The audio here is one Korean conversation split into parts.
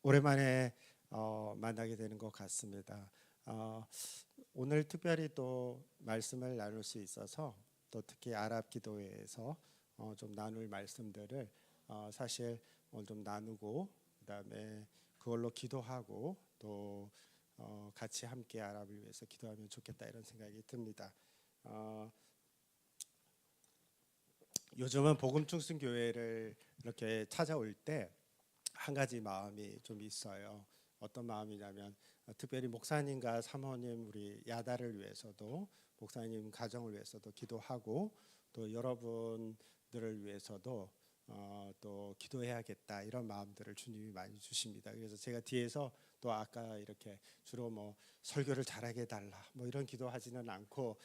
오랜만에 만나게 되는 것 같습니다. 어, 오늘 특별히 또 말씀을 나눌 수 있어서 또 특히 아랍 기도회에서 좀 나눌 말씀들을 사실 오늘 좀 나누고 그다음에 그걸로 기도하고 또 같이 함께 아랍을 위해서 기도하면 좋겠다 이런 생각이 듭니다. 어, 요즘은 복음중심 교회를 이렇게 찾아올 때 한 가지 마음이 좀 있어요. 어떤 마음이냐면 특별히 목사님과 사모님 우리 야다를 위해서도 목사님 가정을 위해서도 기도하고 또 여러분들을 위해서도 또 기도해야겠다 이런 마음들을 주님이 많이 주십니다. 그래서 제가 뒤에서 또 아까 이렇게 주로 뭐 설교를 잘하게 해달라 뭐 이런 기도하지는 않고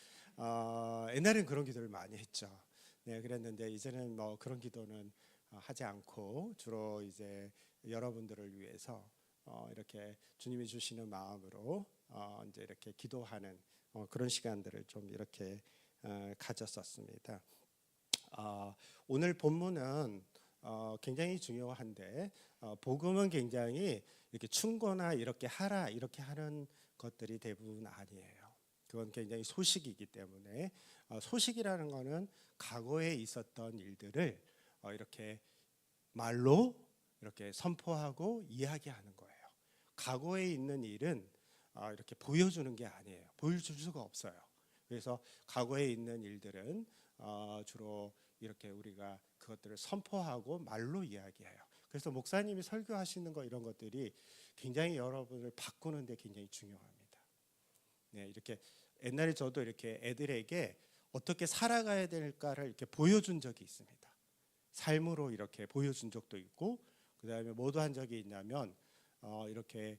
옛날엔 그런 기도를 많이 했죠. 네, 그랬는데 이제는 뭐 그런 기도는 하지 않고 주로 이제 여러분들을 위해서 이렇게 주님이 주시는 마음으로 이제 이렇게 기도하는 그런 시간들을 좀 이렇게 가졌었습니다. 오늘 본문은 굉장히 중요한데 복음은 굉장히 이렇게 충고나 이렇게 하라 이렇게 하는 것들이 대부분 아니에요. 그건 굉장히 소식이기 때문에 소식이라는 거는 과거에 있었던 일들을 이렇게 말로 이렇게 선포하고 이야기하는 거예요. 과거에 있는 일은 이렇게 보여주는 게 아니에요. 보여줄 수가 없어요. 그래서 과거에 있는 일들은 주로 이렇게 우리가 그것들을 선포하고 말로 이야기해요. 그래서 목사님이 설교하시는 거 이런 것들이 굉장히 여러분을 바꾸는데 굉장히 중요합니다. 네, 이렇게 옛날에 저도 이렇게 애들에게 어떻게 살아가야 될까를 이렇게 보여준 적이 있습니다. 삶으로 이렇게 보여준 적도 있고, 그 다음에 뭐도 한 적이 있냐면 이렇게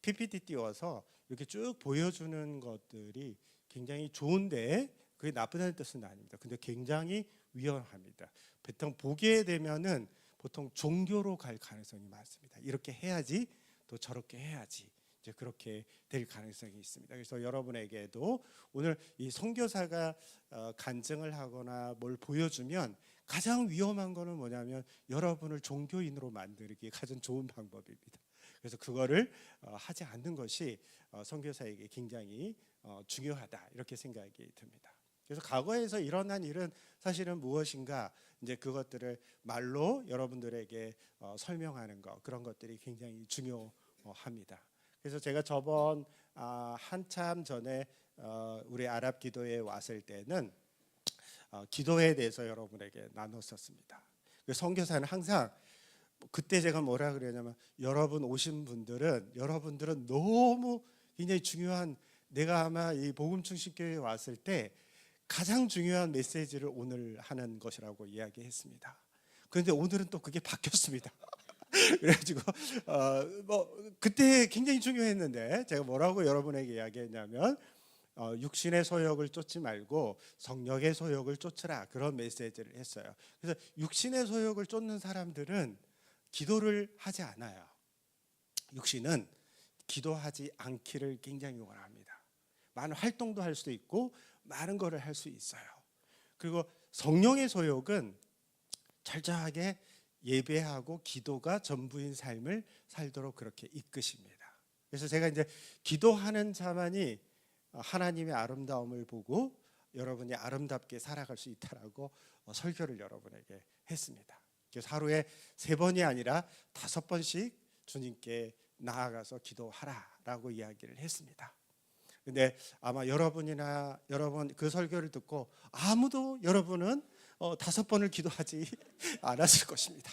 PPT 띄워서 이렇게 쭉 보여주는 것들이 굉장히 좋은데 그게 나쁘다는 뜻은 아닙니다. 근데 굉장히 위험합니다. 보통 보게 되면은 보통 종교로 갈 가능성이 많습니다. 이렇게 해야지 또 저렇게 해야지 이제 그렇게 될 가능성이 있습니다. 그래서 여러분에게도 오늘 이 선교사가 간증을 하거나 뭘 보여주면 가장 위험한 거는 뭐냐면 여러분을 종교인으로 만들기 가장 좋은 방법입니다. 그래서 그거를 하지 않는 것이 선교사에게 굉장히 중요하다 이렇게 생각이 듭니다. 그래서 과거에서 일어난 일은 사실은 무엇인가 이제 그것들을 말로 여러분들에게 설명하는 것 그런 것들이 굉장히 중요합니다. 그래서 제가 저번 한참 전에 우리 아랍 기도회에 왔을 때는 기도에 대해서 여러분에게 나눴었습니다. 선교사는 항상 그때 제가 뭐라 그러냐면 여러분 오신 분들은 여러분들은 너무 굉장히 중요한 내가 아마 이 복음중심교회에 왔을 때 가장 중요한 메시지를 오늘 하는 것이라고 이야기했습니다. 그런데 오늘은 또 그게 바뀌었습니다. 그래가지고 뭐 그때 굉장히 중요했는데 제가 뭐라고 여러분에게 이야기했냐면 육신의 소욕을 쫓지 말고 성령의 소욕을 쫓으라 그런 메시지를 했어요. 그래서 육신의 소욕을 쫓는 사람들은 기도를 하지 않아요. 육신은 기도하지 않기를 굉장히 원합니다. 많은 활동도 할 수 있고 많은 거를 할 수 있어요. 그리고 성령의 소욕은 철저하게 예배하고 기도가 전부인 삶을 살도록 그렇게 이끄십니다. 그래서 제가 이제 기도하는 자만이 하나님의 아름다움을 보고 여러분이 아름답게 살아갈 수 있다라고 설교를 여러분에게 했습니다. 그래서 하루에 3번이 아니라 5번씩 주님께 나아가서 기도하라라고 이야기를 했습니다. 근데 아마 여러분이나 여러분 그 설교를 듣고 아무도 여러분은 5번을 기도하지 않았을 것입니다.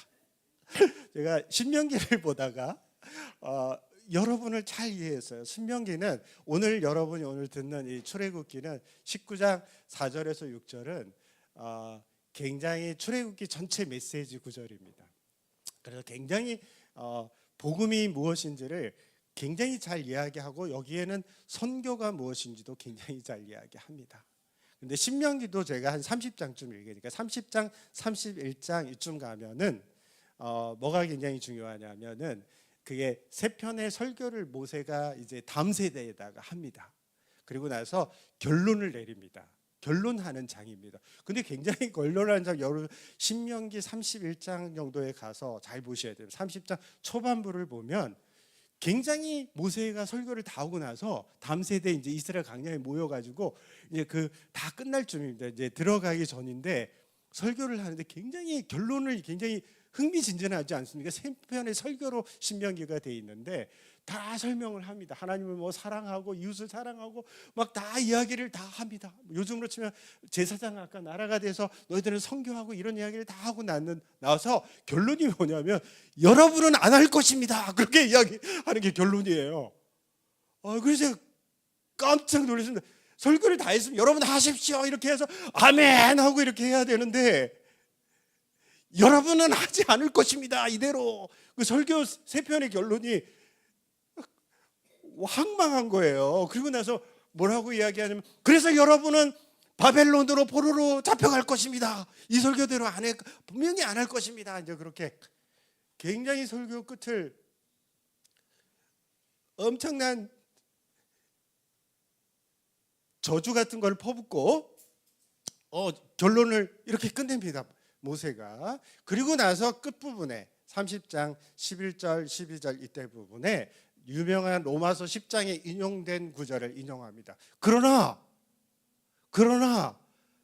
제가 신명기를 보다가 여러분을 잘 이해했어요. 신명기는 오늘 여러분이 오늘 듣는 이 출애굽기는 19장 4절에서 6절은 굉장히 출애굽기 전체 메시지 구절입니다. 그래서 굉장히 복음이 무엇인지를 굉장히 잘 이야기하고 여기에는 선교가 무엇인지도 굉장히 잘 이야기합니다. 근데 신명기도 제가 한 30장쯤 읽으니까 30장, 31장 이쯤 가면은 뭐가 굉장히 중요하냐면은 그게 3편의 설교를 모세가 이제 다음 세대에다가 합니다. 그리고 나서 결론을 내립니다. 결론하는 장입니다. 근데 굉장히 결론하는 장, 여러분 신명기 31장 정도에 가서 잘 보셔야 돼요. 30장 초반부를 보면 굉장히 모세가 설교를 다 하고 나서 다음 세대 이제 이스라엘 광야에 모여가지고 이제 그 다 끝날 쯤입니다. 이제 들어가기 전인데 설교를 하는데 굉장히 결론을 굉장히 흥미진진하지 않습니까? 세 편의 설교로 신명기가 돼 있는데 다 설명을 합니다. 하나님을 뭐 사랑하고 이웃을 사랑하고 막 다 이야기를 다 합니다. 요즘으로 치면 제사장 아까 나라가 돼서 너희들은 선교하고 이런 이야기를 다 하고 나서 결론이 뭐냐면 여러분은 안 할 것입니다. 그렇게 이야기하는 게 결론이에요. 그래서 깜짝 놀랐습니다. 설교를 다 했으면 여러분 하십시오 이렇게 해서 아멘 하고 이렇게 해야 되는데 여러분은 하지 않을 것입니다. 이대로 그 설교 세 편의 결론이 황망한 거예요. 그리고 나서 뭐라고 이야기하냐면 그래서 여러분은 바벨론으로 포로로 잡혀갈 것입니다. 이 설교대로 분명히 안 할 것입니다. 이제 그렇게 굉장히 설교 끝을 엄청난 저주 같은 걸 퍼붓고 결론을 이렇게 끝냅니다. 모세가. 그리고 나서 끝부분에 30장 11절 12절 이때 부분에 유명한 로마서 10장에 인용된 구절을 인용합니다. 그러나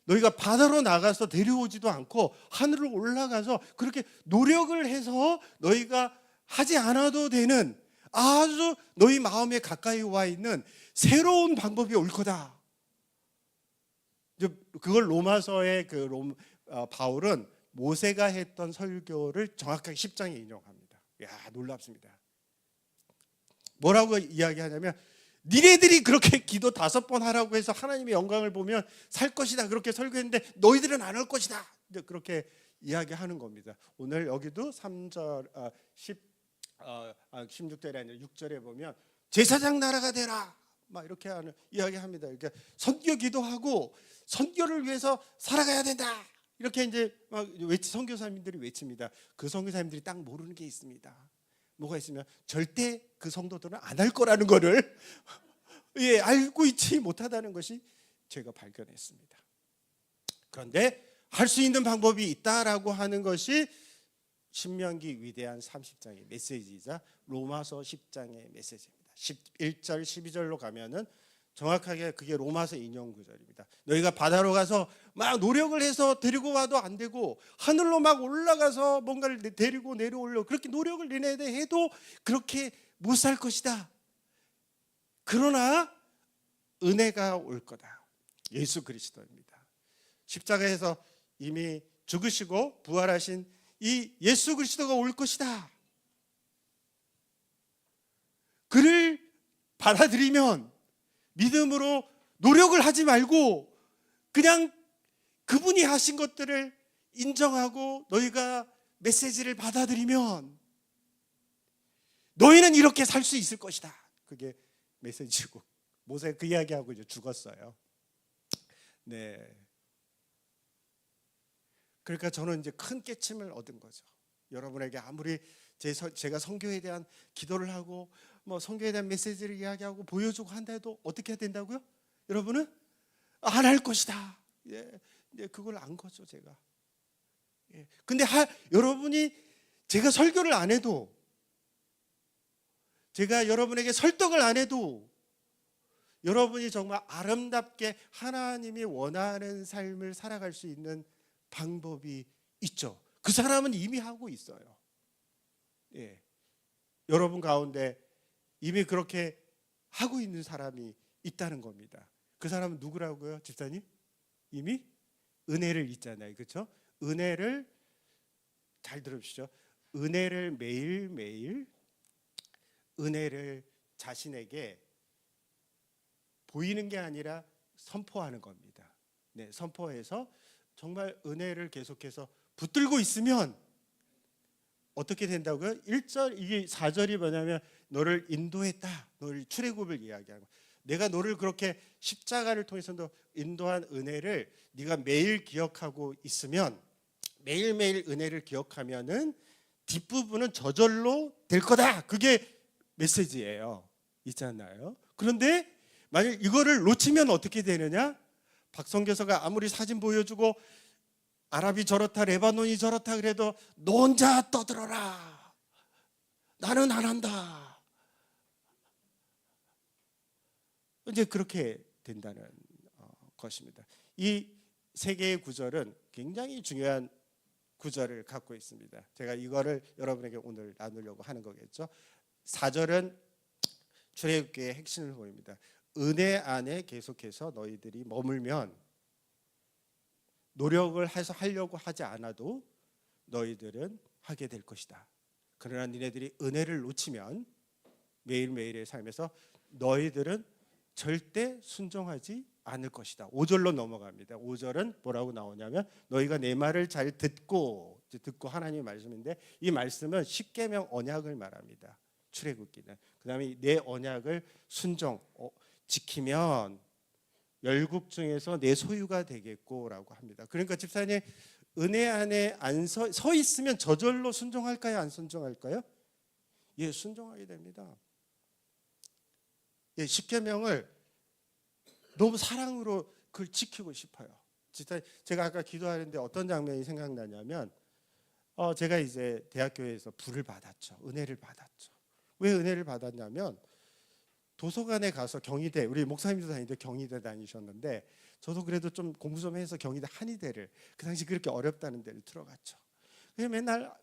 너희가 바다로 나가서 데려오지도 않고 하늘로 올라가서 그렇게 노력을 해서 너희가 하지 않아도 되는 아주 너희 마음에 가까이 와 있는 새로운 방법이 올 거다. 그걸 로마서의 바울은 모세가 했던 설교를 정확하게 10장에 인용합니다. 놀랍습니다. 뭐라고 이야기하냐면 니네들이 그렇게 기도 5번 하라고 해서 하나님의 영광을 보면 살 것이다 그렇게 설교했는데 너희들은 안 할 것이다 그렇게 이야기하는 겁니다. 오늘 여기도 3절 16절이 아니라 6절에 보면 제사장 나라가 되라 막 이렇게 하는 이야기합니다. 이렇게 선교 기도하고 선교를 위해서 살아가야 된다 이렇게 이제 막 선교사님들이 외칩니다. 그 선교사님들이 딱 모르는 게 있습니다. 뭐가 있으면 절대 그 성도들은 안 할 거라는 거를 알고 있지 못하다는 것이 제가 발견했습니다. 그런데 할 수 있는 방법이 있다라고 하는 것이 신명기 위대한 30장의 메시지이자 로마서 10장의 메시지입니다. 11절 12절로 가면은 정확하게 그게 로마서 인용 구절입니다. 너희가 바다로 가서 막 노력을 해서 데리고 와도 안 되고 하늘로 막 올라가서 뭔가를 데리고 내려오려고 그렇게 노력을 내내야 해도 그렇게 못 살 것이다. 그러나 은혜가 올 거다. 예수 그리스도입니다. 십자가에서 이미 죽으시고 부활하신 이 예수 그리스도가 올 것이다. 그를 받아들이면 믿음으로 노력을 하지 말고 그냥 그분이 하신 것들을 인정하고 너희가 메시지를 받아들이면 너희는 이렇게 살 수 있을 것이다. 그게 메시지고 모세가 그 이야기하고 이제 죽었어요. 네. 그러니까 저는 이제 큰 깨침을 얻은 거죠. 여러분에게 아무리 제가 선교에 대한 기도를 하고 뭐 선교에 대한 메시지를 이야기하고 보여주고 한데도 어떻게 해야 된다고요? 여러분은 안 할 것이다. 그걸 안 거죠, 제가. 근데 여러분이 제가 설교를 안 해도 제가 여러분에게 설득을 안 해도 여러분이 정말 아름답게 하나님이 원하는 삶을 살아갈 수 있는 방법이 있죠. 그 사람은 이미 하고 있어요. 여러분 가운데 이미 그렇게 하고 있는 사람이 있다는 겁니다. 그 사람은 누구라고요, 집사님? 이미 은혜를 있잖아요, 그렇죠? 은혜를 잘 들으십시오. 은혜를 매일매일 은혜를 자신에게 보이는 게 아니라 선포하는 겁니다. 선포해서 정말 은혜를 계속해서 붙들고 있으면 어떻게 된다고요? 1절 이게 4절이 뭐냐면 너를 인도했다. 너를 출애굽을 이야기하고 내가 너를 그렇게 십자가를 통해서 너 인도한 은혜를 네가 매일 기억하고 있으면 매일매일 은혜를 기억하면은 뒷부분은 저절로 될 거다. 그게 메시지예요. 있잖아요. 그런데 만약 이거를 놓치면 어떻게 되느냐? 박성교사가 아무리 사진 보여주고 아랍이 저렇다 레바논이 저렇다 그래도 너 혼자 떠들어라. 나는 안 한다. 이제 그렇게 된다는 것입니다. 이 세 개의 구절은 굉장히 중요한 구절을 갖고 있습니다. 제가 이거를 여러분에게 오늘 나누려고 하는 거겠죠. 4절은 출애굽기의 핵심을 보입니다. 은혜 안에 계속해서 너희들이 머물면 노력을 해서 하려고 하지 않아도 너희들은 하게 될 것이다. 그러나 니네들이 은혜를 놓치면 매일매일의 삶에서 너희들은 절대 순종하지 않을 것이다. 5절로 넘어갑니다. 5절은 뭐라고 나오냐면 너희가 내 말을 잘 듣고 하나님의 말씀인데 이 말씀은 십계명 언약을 말합니다. 출애굽기는. 그다음에 내 언약을 지키면 열국 중에서 내 소유가 되겠고라고 합니다. 그러니까 집사님 은혜 안에 안 서 있으면 저절로 순종할까요? 안 순종할까요? 예, 순종하게 됩니다. 예, 십계명을 너무 사랑으로 그걸 지키고 싶어요. 진짜 제가 아까 기도하는데 어떤 장면이 생각나냐면 제가 이제 대학교에서 불을 받았죠. 은혜를 받았죠. 왜 은혜를 받았냐면 도서관에 가서 경희대, 우리 목사님도 다니는데 경희대 다니셨는데 저도 그래도 좀 공부 좀 해서 경희대 한의대를 그 당시 그렇게 어렵다는 데를 들어갔죠. 그래서 맨날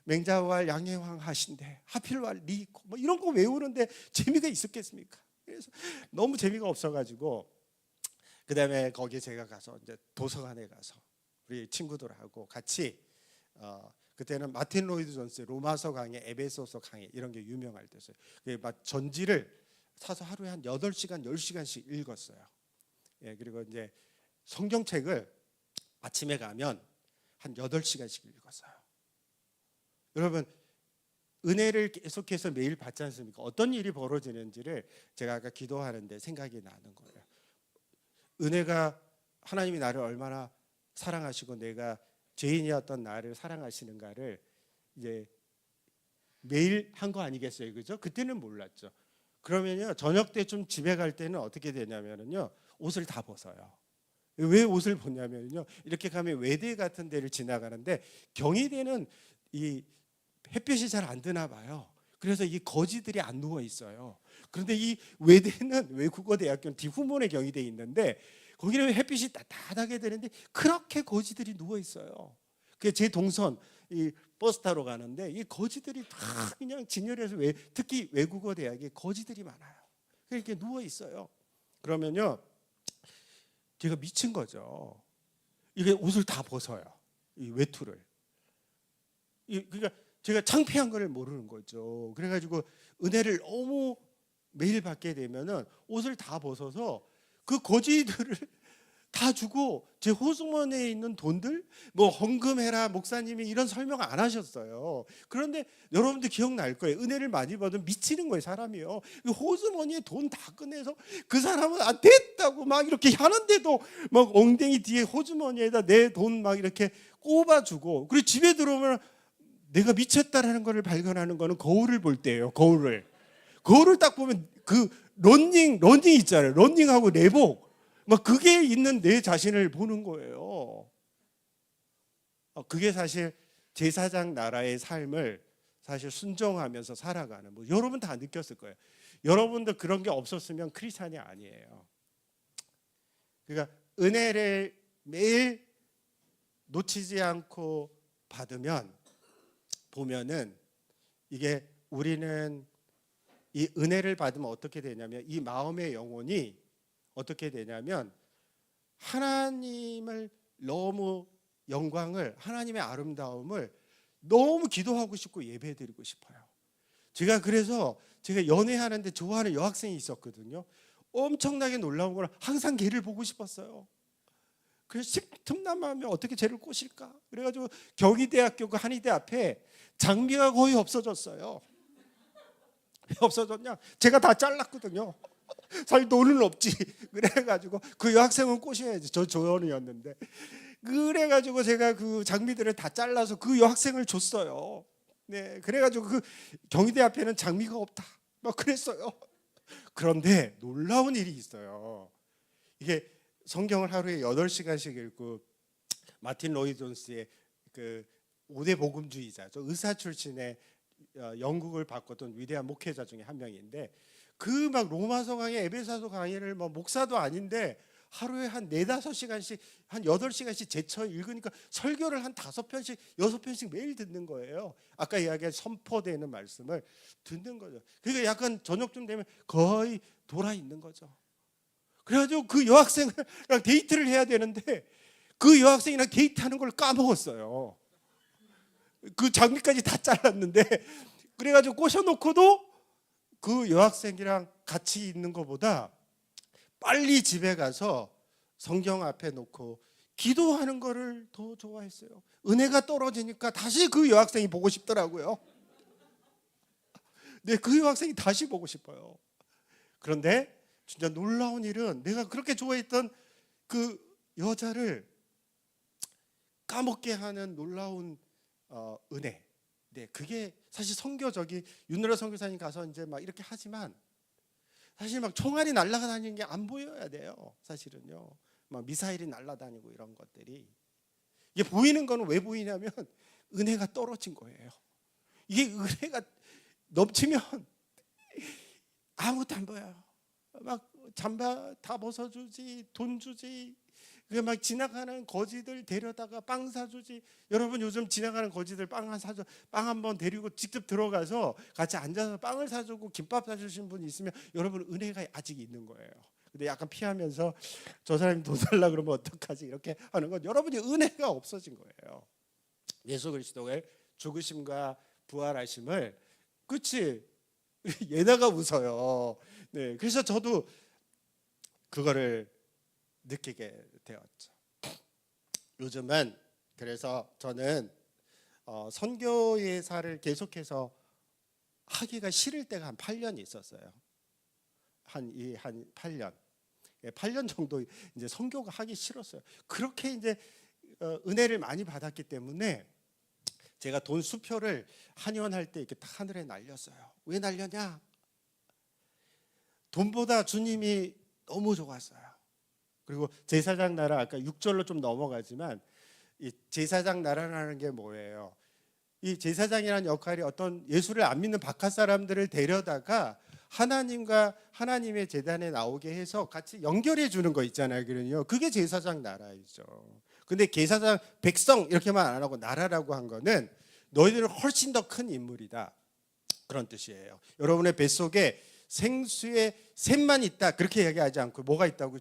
맹자왈 양해왕 하신대 하필왈 리코 뭐 이런 거 외우는데 재미가 있었겠습니까? 그래서 너무 재미가 없어가지고 그 다음에 거기에 제가 가서 이제 도서관에 가서 우리 친구들하고 같이 그때는 마틴 로이드 존스의 로마서 강의, 에베소서 강의 이런 게 유명할 때였어요. 막 전지를 사서 하루에 한 8시간, 10시간씩 읽었어요. 예, 그리고 이제 성경책을 아침에 가면 한 8시간씩 읽었어요. 여러분 은혜를 계속해서 매일 받지 않습니까? 어떤 일이 벌어지는지를 제가 아까 기도하는데 생각이 나는 거예요. 은혜가 하나님이 나를 얼마나 사랑하시고 내가 죄인이었던 나를 사랑하시는가를 이제 매일 한 거 아니겠어요, 그죠? 그때는 몰랐죠. 그러면요 저녁 때쯤 집에 갈 때는 어떻게 되냐면요 옷을 다 벗어요. 왜 옷을 벗냐면요 이렇게 가면 외대 같은 데를 지나가는데 경희대는 이 햇빛이 잘 안 드나 봐요. 그래서 이 거지들이 안 누워 있어요. 그런데 이 외대는 외국어대학교는 뒤후문에 경희대에 있는데 거기는 햇빛이 따뜻하게 되는데 그렇게 거지들이 누워 있어요. 그 제 동선 이 버스 타러 가는데 이 거지들이 다 그냥 진열해서 특히 외국어 대학에 거지들이 많아요. 이렇게 누워 있어요. 그러면요 제가 미친 거죠. 이게 옷을 다 벗어요. 이 외투를. 그러니까 제가 창피한 걸 모르는 거죠. 그래가지고 은혜를 너무 매일 받게 되면은 옷을 다 벗어서 그 거지들을 다 주고 제 호주머니에 있는 돈들 뭐 헌금해라 목사님이 이런 설명 안 하셨어요. 그런데 여러분들 기억날 거예요. 은혜를 많이 받으면 미치는 거예요 사람이요. 호주머니에 돈 다 꺼내서 그 사람은 됐다고 막 이렇게 하는데도 막 엉덩이 뒤에 호주머니에다 내 돈 막 이렇게 꼽아주고 그리고 집에 들어오면 내가 미쳤다라는 것을 발견하는 거는 거울을 볼 때예요. 거울을 딱 보면 그 러닝 있잖아요. 러닝하고 내복 막 그게 있는 내 자신을 보는 거예요. 그게 사실 제사장 나라의 삶을 사실 순종하면서 살아가는 뭐 여러분 다 느꼈을 거예요. 여러분도 그런 게 없었으면 크리스찬이 아니에요. 그러니까 은혜를 매일 놓치지 않고 받으면 보면은 이게 우리는 이 은혜를 받으면 어떻게 되냐면 이 마음의 영혼이 어떻게 되냐면 하나님을 너무 영광을 하나님의 아름다움을 너무 기도하고 싶고 예배드리고 싶어요. 제가 그래서 제가 연애하는데 좋아하는 여학생이 있었거든요. 엄청나게 놀라운 걸 항상 걔를 보고 싶었어요. 그래서 틈남하면 어떻게 쟤를 꼬실까? 그래가지고 경희대학교 그 한의대 앞에 장비가 거의 없어졌어요. 왜 없어졌냐? 제가 다 잘랐거든요. 살 돈은 없지. 그래가지고 그 여학생은 꼬셔야지. 저 조연이었는데. 그래가지고 제가 그 장비들을 다 잘라서 그 여학생을 줬어요. 네, 그래가지고 그 경희대 앞에는 장비가 없다. 막 그랬어요. 그런데 놀라운 일이 있어요. 이게 성경을 하루에 8시간씩 읽고 마틴 로이드 존스의 그 5대 복음주의자, 저 의사 출신의 영국을 바꿨던 위대한 목회자 중에 한 명인데 그 막 로마서 강의, 에베소서 강의를 뭐 목사도 아닌데 하루에 한 4-5시간씩 한 8시간씩 제쳐 읽으니까 설교를 한 5편씩 6편씩 매일 듣는 거예요. 아까 이야기한 선포되는 말씀을 듣는 거죠. 그러니까 약간 저녁쯤 되면 거의 돌아 있는 거죠. 그래가지고 그 여학생이랑 데이트를 해야 되는데 그 여학생이랑 데이트하는 걸 까먹었어요. 그 장비까지 다 잘랐는데 그래가지고 꼬셔놓고도 그 여학생이랑 같이 있는 것보다 빨리 집에 가서 성경 앞에 놓고 기도하는 거를 더 좋아했어요. 은혜가 떨어지니까 다시 그 여학생이 보고 싶더라고요. 네, 그 여학생이 다시 보고 싶어요. 그런데 진짜 놀라운 일은 내가 그렇게 좋아했던 그 여자를 까먹게 하는 놀라운 은혜. 네, 그게 사실 선교적이 윤노라 선교사님 가서 이제 막 이렇게 하지만 사실 막 총알이 날아다니는 게 안 보여야 돼요. 사실은요. 막 미사일이 날아다니고 이런 것들이 이게 보이는 거는 왜 보이냐면 은혜가 떨어진 거예요. 이게 은혜가 넘치면 아무것도 안 보여요. 막 잠바 다 벗어주지, 돈 주지, 막 지나가는 거지들 데려다가 빵 사주지. 여러분 요즘 지나가는 거지들 빵 한 번 데리고 직접 들어가서 같이 앉아서 빵을 사주고 김밥 사주신 분이 있으면 여러분 은혜가 아직 있는 거예요. 근데 약간 피하면서 저 사람이 돈 달라 그러면 어떡하지 이렇게 하는 건 여러분이 은혜가 없어진 거예요. 예수 그리스도의 죽으심과 부활하심을 그치 얘다가 웃어요. 네, 그래서 저도 그거를 느끼게 되었죠. 요즘은 그래서 저는 선교예사를 계속해서 하기가 싫을 때가 한 8년 있었어요. 한 8년. 8년 정도 이제 선교가 하기 싫었어요. 그렇게 이제 은혜를 많이 받았기 때문에 제가 돈 수표를 한의원할 때 이렇게 딱 하늘에 날렸어요. 왜 날렸냐? 돈보다 주님이 너무 좋았어요. 그리고 제사장 나라 아까 6절로 좀 넘어가지만 이 제사장 나라라는 게 뭐예요? 이 제사장이라는 역할이 어떤 예수를 안 믿는 바깥 사람들을 데려다가 하나님과 하나님의 제단에 나오게 해서 같이 연결해 주는 거 있잖아요. 그러니요. 그게 제사장 나라이죠. 근데 제사장 백성 이렇게만 안 하고 나라라고 한 거는 너희들은 훨씬 더 큰 인물이다. 그런 뜻이에요. 여러분의 뱃속에 생수의 샘만 있다 그렇게 이야기하지 않고 뭐가 있다고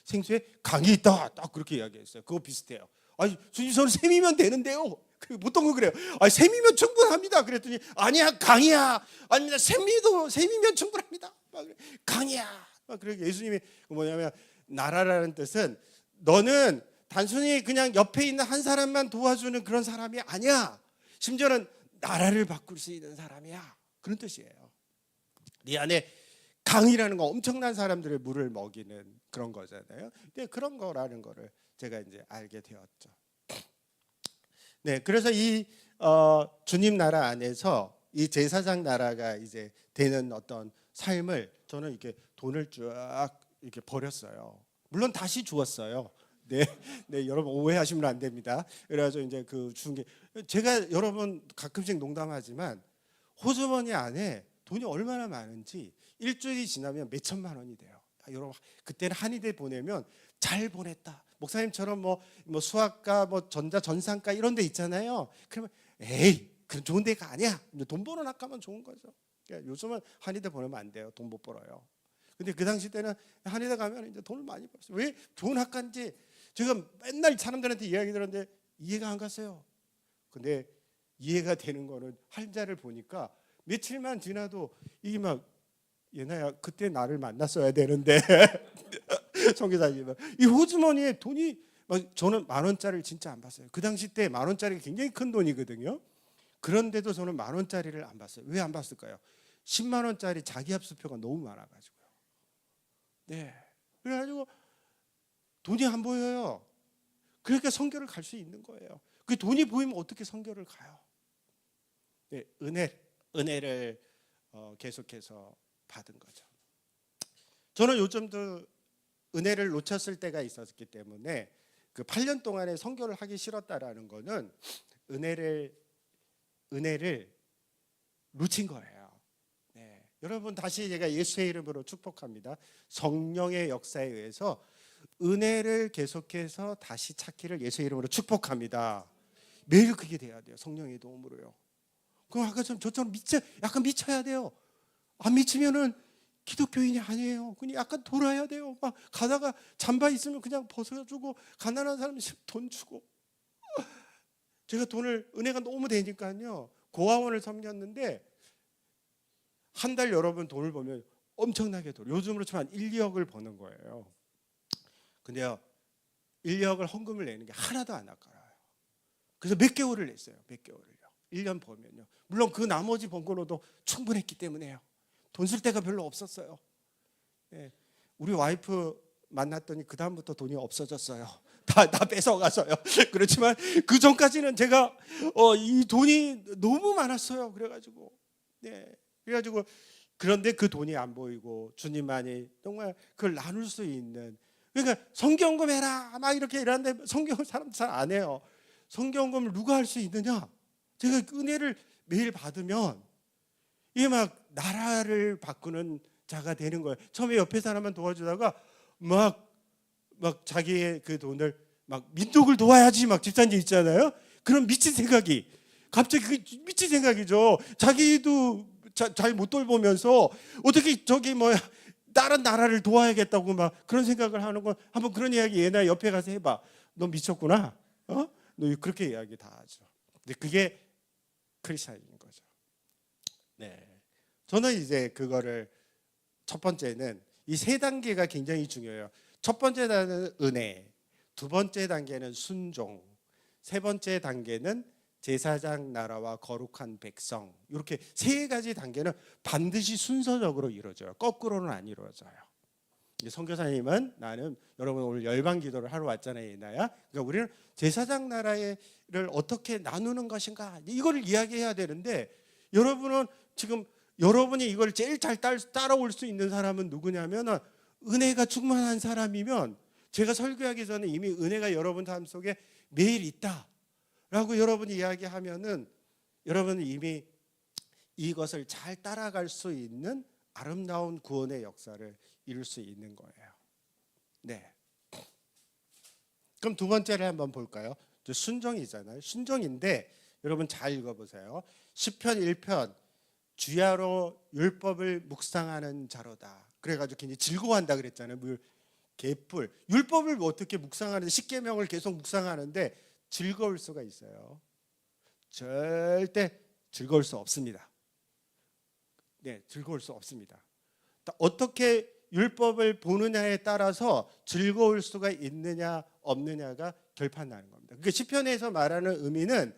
생수에 강이 있다 딱 그렇게 이야기했어요. 그거 비슷해요. 아니 주님 저는 샘이면 되는데요. 보통은 그래요. 아니 샘이면 충분합니다. 그랬더니 아니야 강이야. 아닙니다. 샘이면 충분합니다. 강이야. 그래 예수님이 뭐냐면 나라라는 뜻은 너는 단순히 그냥 옆에 있는 한 사람만 도와주는 그런 사람이 아니야. 심지어는 나라를 바꿀 수 있는 사람이야. 그런 뜻이에요. 네 안에 강이라는 거 엄청난 사람들의 물을 먹이는 그런 거잖아요. 근데 그런 거라는 거를 제가 이제 알게 되었죠. 네, 그래서 이 주님 나라 안에서 이 제사장 나라가 이제 되는 어떤 삶을 저는 이렇게 돈을 쫙 이렇게 버렸어요. 물론 다시 주었어요. 네, 네, 여러분 오해하시면 안 됩니다. 그래가지고 이제 그 준 게 제가 여러분 가끔씩 농담하지만 호주머니 안에 돈이 얼마나 많은지 일주일이 지나면 몇 천만 원이 돼요. 여러분 그때는 한의대 보내면 잘 보냈다. 목사님처럼 뭐 수학과 뭐 전산과 이런 데 있잖아요. 그러면 에이 그런 좋은 데가 아니야. 돈 버는 학과만 좋은 거죠. 그러니까 요즘은 한의대 보내면 안 돼요. 돈 못 벌어요. 근데 그 당시 때는 한의대 가면 이제 돈을 많이 벌었어요. 왜 좋은 학과인지 제가 맨날 사람들한테 이야기 들었는데 이해가 안 갔어요. 근데 이해가 되는 거는 한자를 보니까 며칠만 지나도 이게 막 얘나야 그때 나를 만났어야 되는데 성교사님은 이 호주머니에 돈이 막 저는 10,000원짜리를 진짜 안 봤어요. 그 당시 때 10,000원짜리가 굉장히 큰 돈이거든요. 그런데도 저는 10,000원짜리를 안 봤어요. 왜 안 봤을까요? 10만 원짜리 자기합수표가 너무 많아가지고요. 네, 그래가지고 돈이 안 보여요. 그러니까 선교를 갈 수 있는 거예요. 그 돈이 보이면 어떻게 선교를 가요? 네, 은혜를 계속해서 받은 거죠. 저는 요즘도 은혜를 놓쳤을 때가 있었기 때문에 그 8년 동안에 선교를 하기 싫었다라는 거는 은혜를 놓친 거예요. 네. 여러분 다시 제가 예수의 이름으로 축복합니다. 성령의 역사에 의해서 은혜를 계속해서 다시 찾기를 예수의 이름으로 축복합니다. 매일 그게 돼야 돼요. 성령의 도움으로요. 그럼 아까 저처럼 약간 미쳐야 돼요. 안 미치면은 기독교인이 아니에요. 그냥 약간 돌아야 돼요. 막 가다가 잠바 있으면 그냥 벗어주고, 가난한 사람 있으면 돈 주고. 제가 은혜가 너무 되니까요, 고아원을 섬겼는데 한 달 여러분 돈을 보면 엄청나게 요즘으로 치면 1, 2억을 버는 거예요. 근데요, 1, 2억을 헌금을 내는 게 하나도 안 아까워요. 그래서 몇 개월을 냈어요. 몇 개월을요. 1년 버면요. 물론 그 나머지 번 거로도 충분했기 때문에요. 돈 쓸 데가 별로 없었어요. 네. 우리 와이프 만났더니 그 다음부터 돈이 없어졌어요. 다 뺏어가서요. 그렇지만 그 전까지는 제가 이 돈이 너무 많았어요. 그래가지고 그런데 그 돈이 안 보이고 주님만이 정말 그걸 나눌 수 있는, 그러니까 성경금 해라 막 이렇게 이러는데 성경을 사람들 잘 안 해요. 성경금을 누가 할 수 있느냐? 제가 은혜를 매일 받으면 이게 막 나라를 바꾸는 자가 되는 거예요. 처음에 옆에 사람만 도와주다가 막 자기의 그 돈을 막 민족을 도와야지 막 집사님 있잖아요. 그런 미친 생각이 갑자기 그게 미친 생각이죠. 자기도 잘 못 돌보면서 어떻게 다른 나라를 도와야겠다고 막 그런 생각을 하는 건, 한번 그런 이야기 얘나 옆에 가서 해봐. 너 미쳤구나. 너 그렇게 이야기 다 하죠. 근데 그게 크리스찬인 거죠. 네. 저는 이제 그거를, 첫 번째는 이 세 단계가 굉장히 중요해요. 첫 번째 단계는 은혜, 두 번째 단계는 순종, 세 번째 단계는 제사장 나라와 거룩한 백성. 이렇게 세 가지 단계는 반드시 순서적으로 이루어져요. 거꾸로는 안 이루어져요. 선교사님은, 나는 여러분 오늘 열방 기도를 하러 왔잖아요, 이나야. 그러니까 우리는 제사장 나라를 어떻게 나누는 것인가, 이걸 이야기해야 되는데, 여러분은 지금 여러분이 이걸 제일 잘 따라올 수 있는 사람은 누구냐면, 은혜가 충만한 사람이면, 제가 설교하기 전에 이미 은혜가 여러분 삶 속에 매일 있다라고 여러분이 이야기하면은, 여러분은 이미 이것을 잘 따라갈 수 있는 아름다운 구원의 역사를 이룰 수 있는 거예요. 네. 그럼 두 번째를 한번 볼까요? 순종이잖아요. 순종인데 여러분 잘 읽어보세요. 시편 1편, 주야로 율법을 묵상하는 자로다. 그래가지고 굉장히 즐거워한다 그랬잖아요. 개뿔. 율법을 어떻게 묵상하는데, 십계명을 계속 묵상하는데 즐거울 수가 있어요? 절대 즐거울 수 없습니다. 네, 즐거울 수 없습니다. 어떻게 율법을 보느냐에 따라서 즐거울 수가 있느냐 없느냐가 결판나는 겁니다. 그러니까 시편에서 말하는 의미는,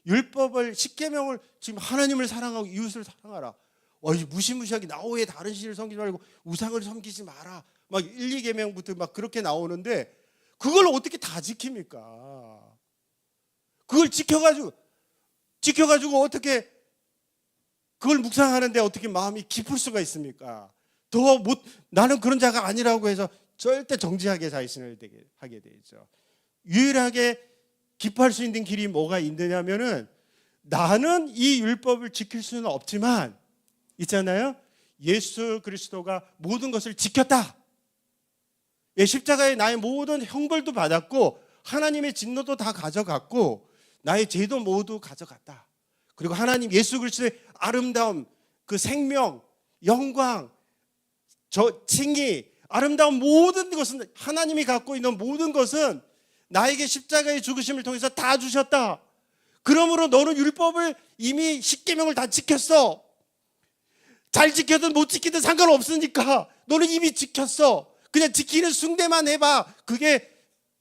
율법을, 십계명을, 지금 하나님을 사랑하고 이웃을 사랑하라. 무시무시하게 나 외에 다른 신을 섬기지 말고 우상을 섬기지 마라. 막 1, 2계명부터 막 그렇게 나오는데, 그걸 어떻게 다 지킵니까? 그걸 지켜가지고 어떻게 그걸 묵상하는데 어떻게 마음이 깊을 수가 있습니까? 나는 그런 자가 아니라고 해서 절대 정지하게 자신을 하게 되죠. 유일하게 기뻐할 수 있는 길이 뭐가 있느냐면은, 나는 이 율법을 지킬 수는 없지만 있잖아요. 예수 그리스도가 모든 것을 지켰다. 십자가에 나의 모든 형벌도 받았고 하나님의 진노도 다 가져갔고 나의 죄도 모두 가져갔다. 그리고 하나님 예수 그리스도의 아름다움, 그 생명, 영광, 칭의, 아름다운 모든 것은, 하나님이 갖고 있는 모든 것은 나에게 십자가의 죽으심을 통해서 다 주셨다. 그러므로 너는 율법을 이미, 십계명을 다 지켰어. 잘 지켜든 못 지키든 상관없으니까 너는 이미 지켰어. 그냥 지키는 숭배만 해봐. 그게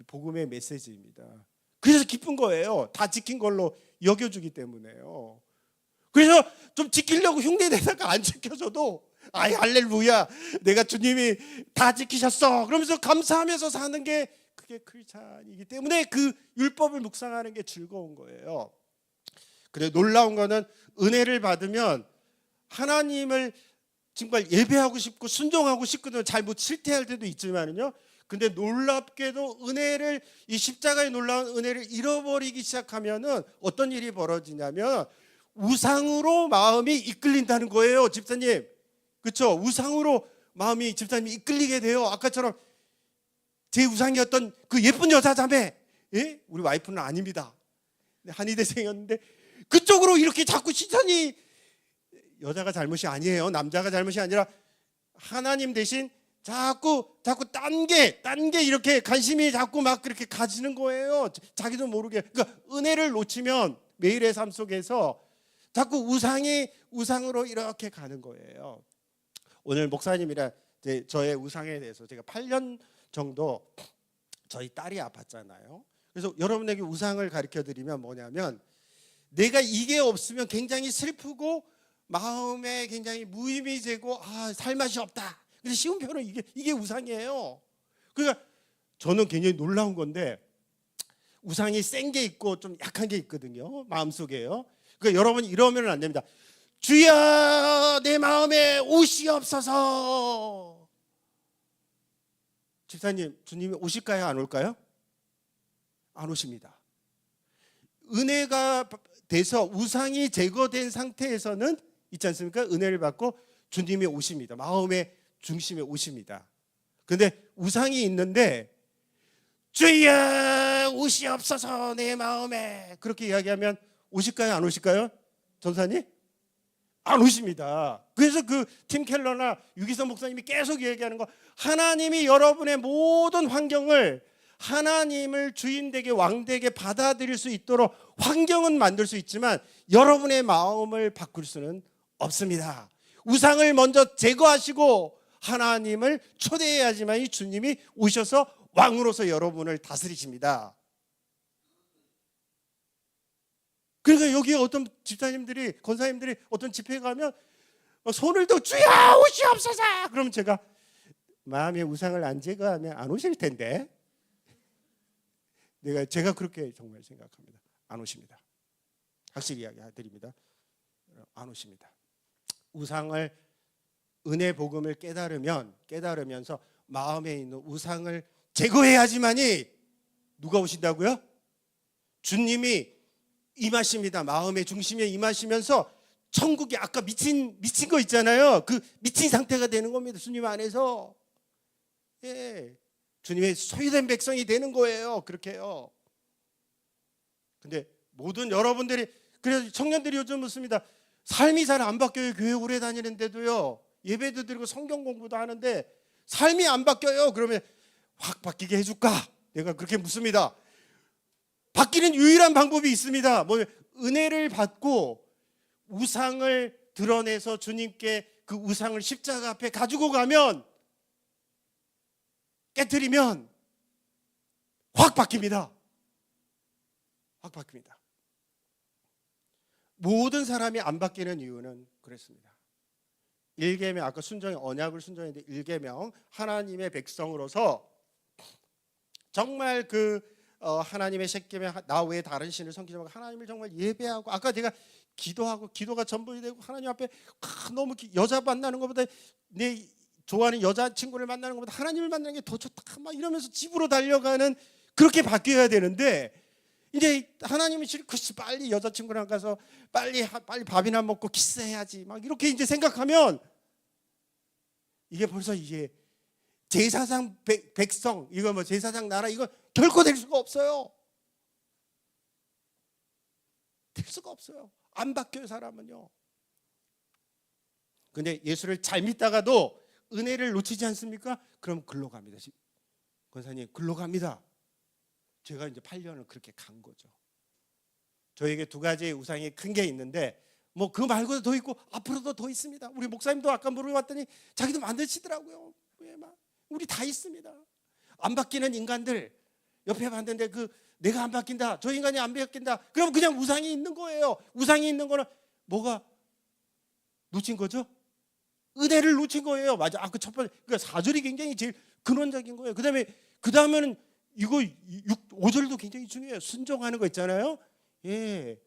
복음의 메시지입니다. 그래서 기쁜 거예요. 다 지킨 걸로 여겨주기 때문에요. 그래서 좀 지키려고 흉내내다가 안 지켜줘도, 아이 할렐루야, 내가 주님이 다 지키셨어 그러면서 감사하면서 사는 게, 그게 크리스찬이기 때문에 그 율법을 묵상하는 게 즐거운 거예요. 그래, 놀라운 거는 은혜를 받으면 하나님을 정말 예배하고 싶고 순종하고 싶거든요. 잘 못 실패할 때도 있지만요, 근데 놀랍게도 은혜를, 이 십자가의 놀라운 은혜를 잃어버리기 시작하면은 어떤 일이 벌어지냐면 우상으로 마음이 이끌린다는 거예요, 집사님. 그렇죠? 우상으로 마음이, 집사님이 이끌리게 돼요. 아까처럼 제 우상이었던 그 예쁜 여자 자매, 예? 우리 와이프는 아닙니다. 한의대생이었는데 그쪽으로 이렇게 자꾸 시선이, 여자가 잘못이 아니에요. 남자가 잘못이 아니라 하나님 대신 자꾸 딴 게 이렇게 관심이 자꾸 막 그렇게 가지는 거예요. 자기도 모르게. 그러니까 은혜를 놓치면 매일의 삶 속에서 자꾸 우상으로 이렇게 가는 거예요. 오늘 목사님이랑 저의 우상에 대해서 제가 8년 정도 저희 딸이 아팠잖아요. 그래서 여러분에게 우상을 가르쳐 드리면 뭐냐면, 내가 이게 없으면 굉장히 슬프고 마음에 굉장히 무의미 되고 살 맛이 없다. 근데 쉬운 표현은 이게 우상이에요. 그러니까 저는 굉장히 놀라운 건데, 우상이 센 게 있고 좀 약한 게 있거든요, 마음속에요. 그러니까 여러분이 이러면 안 됩니다. 주여 내 마음에 오시옵소서. 집사님, 주님이 오실까요, 안 올까요? 안 오십니다. 은혜가 돼서 우상이 제거된 상태에서는 있지 않습니까? 은혜를 받고 주님이 오십니다. 마음의 중심에 오십니다. 그런데 우상이 있는데 주여 오시옵소서 내 마음에, 그렇게 이야기하면 오실까요, 안 오실까요, 전사님? 안 오십니다. 그래서 그 팀 켈러나 유기선 목사님이 계속 얘기하는 거, 하나님이 여러분의 모든 환경을 하나님을 주인되게 왕되게 받아들일 수 있도록 환경은 만들 수 있지만 여러분의 마음을 바꿀 수는 없습니다. 우상을 먼저 제거하시고 하나님을 초대해야지만 이 주님이 오셔서 왕으로서 여러분을 다스리십니다. 그러니까 여기에 어떤 집사님들이, 권사님들이 어떤 집회에 가면 손을 더 주여 오시옵소서, 그러면 제가 마음의 우상을 안 제거하면 안 오실 텐데, 제가 그렇게 정말 생각합니다. 안 오십니다. 확실히 이야기드립니다. 안 오십니다. 우상을, 은혜 복음을 깨달으면서 마음에 있는 우상을 제거해야지만이 누가 오신다고요? 주님이 임하십니다. 마음의 중심에 임하시면서 천국이, 아까 미친 거 있잖아요. 그 미친 상태가 되는 겁니다. 주님 안에서. 예, 주님의 소유된 백성이 되는 거예요. 그렇게요. 근데 모든 여러분들이, 그래서 청년들이 요즘 묻습니다. 삶이 잘 안 바뀌어요. 교회 오래 다니는데도요. 예배도 드리고 성경 공부도 하는데 삶이 안 바뀌어요. 그러면 확 바뀌게 해줄까? 내가 그렇게 묻습니다. 바뀌는 유일한 방법이 있습니다. 은혜를 받고 우상을 드러내서 주님께 그 우상을 십자가 앞에 가지고 가면, 깨트리면 확 바뀝니다. 확 바뀝니다. 모든 사람이 안 바뀌는 이유는 그렇습니다. 1계명, 아까 언약을 순종했는데 1계명, 하나님의 백성으로서 정말 하나님의 셋계명, 나 외에 다른 신을 섬기지 말고 하나님을 정말 예배하고, 아까 제가 기도가 전부이 되고 하나님 앞에 너무 여자 만나는 것보다, 내 좋아하는 여자친구를 만나는 것보다 하나님을 만나는 게 더 좋다 막 이러면서 집으로 달려가는, 그렇게 바뀌어야 되는데, 이제 하나님이 글쎄 빨리 여자친구랑 가서 빨리 밥이나 먹고 키스해야지 막 이렇게 이제 생각하면, 이게 벌써 이게 제사장 백성, 이거 제사장 나라, 이거 결코 될 수가 없어요. 될 수가 없어요. 안 바뀌어요, 사람은요. 근데 예수를 잘 믿다가도 은혜를 놓치지 않습니까? 그럼 글로 갑니다. 권사님, 글로 갑니다. 제가 이제 8년을 그렇게 간 거죠. 저에게 두 가지의 우상이 큰 게 있는데, 그 말고도 더 있고 앞으로도 더 있습니다. 우리 목사님도 아까 물어봤더니 자기도 만드시더라고요. 우리 다 있습니다. 안 바뀌는 인간들 옆에 봤는데, 내가 안 바뀐다, 저 인간이 안 바뀐다, 그럼 그냥 우상이 있는 거예요. 우상이 있는 거는 뭐가 놓친 거죠? 은혜를 놓친 거예요. 맞아. 그 첫 번째, 그러니까 4절이 굉장히 제일 근원적인 거예요. 그 다음에는 이거 5절도 굉장히 중요해요. 순종하는 거 있잖아요. 예,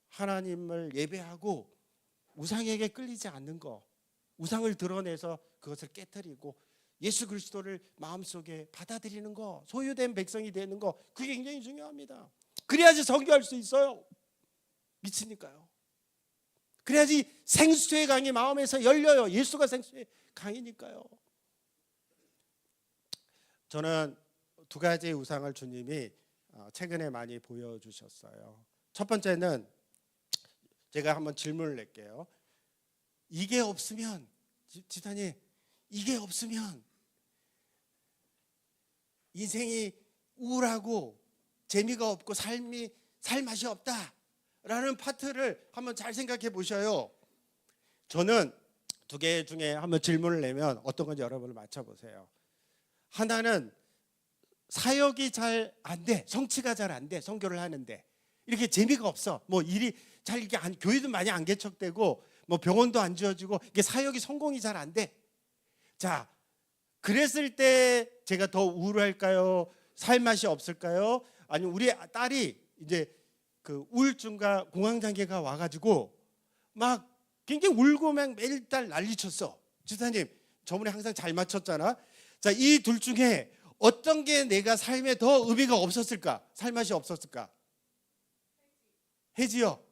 하나님을 예배하고 우상에게 끌리지 않는 거, 우상을 드러내서 그것을 깨뜨리고 예수 그리스도를 마음속에 받아들이는 거, 소유된 백성이 되는 거, 그게 굉장히 중요합니다. 그래야지 선교할 수 있어요. 미치니까요. 그래야지 생수의 강이 마음에서 열려요. 예수가 생수의 강이니까요. 저는 두 가지의 우상을 주님이 최근에 많이 보여주셨어요. 첫 번째는 제가 한번 질문을 낼게요. 이게 없으면, 집사님, 이게 없으면 인생이 우울하고 재미가 없고 살 맛이 없다라는 파트를 한번 잘 생각해 보셔요. 저는 두 개 중에 한번 질문을 내면 어떤 건지 여러분을 맞춰보세요. 하나는 사역이 잘 안 돼, 성취가 잘 안 돼, 선교를 하는데 이렇게 재미가 없어, 뭐 일이 잘 이게 교회도 많이 안 개척되고 뭐 병원도 안 지어지고 이게 사역이 성공이 잘 안 돼. 자, 그랬을 때 제가 더 우울할까요? 살 맛이 없을까요? 아니면 우리 딸이 이제 그 우울증과 공황장애가 와가지고 막 굉장히 울고 막 매일 딸 난리쳤어. 지사님, 저번에 항상 잘 맞췄잖아. 자, 이 둘 중에 어떤 게 내가 삶에 더 의미가 없었을까? 살 맛이 없었을까? 혜지요.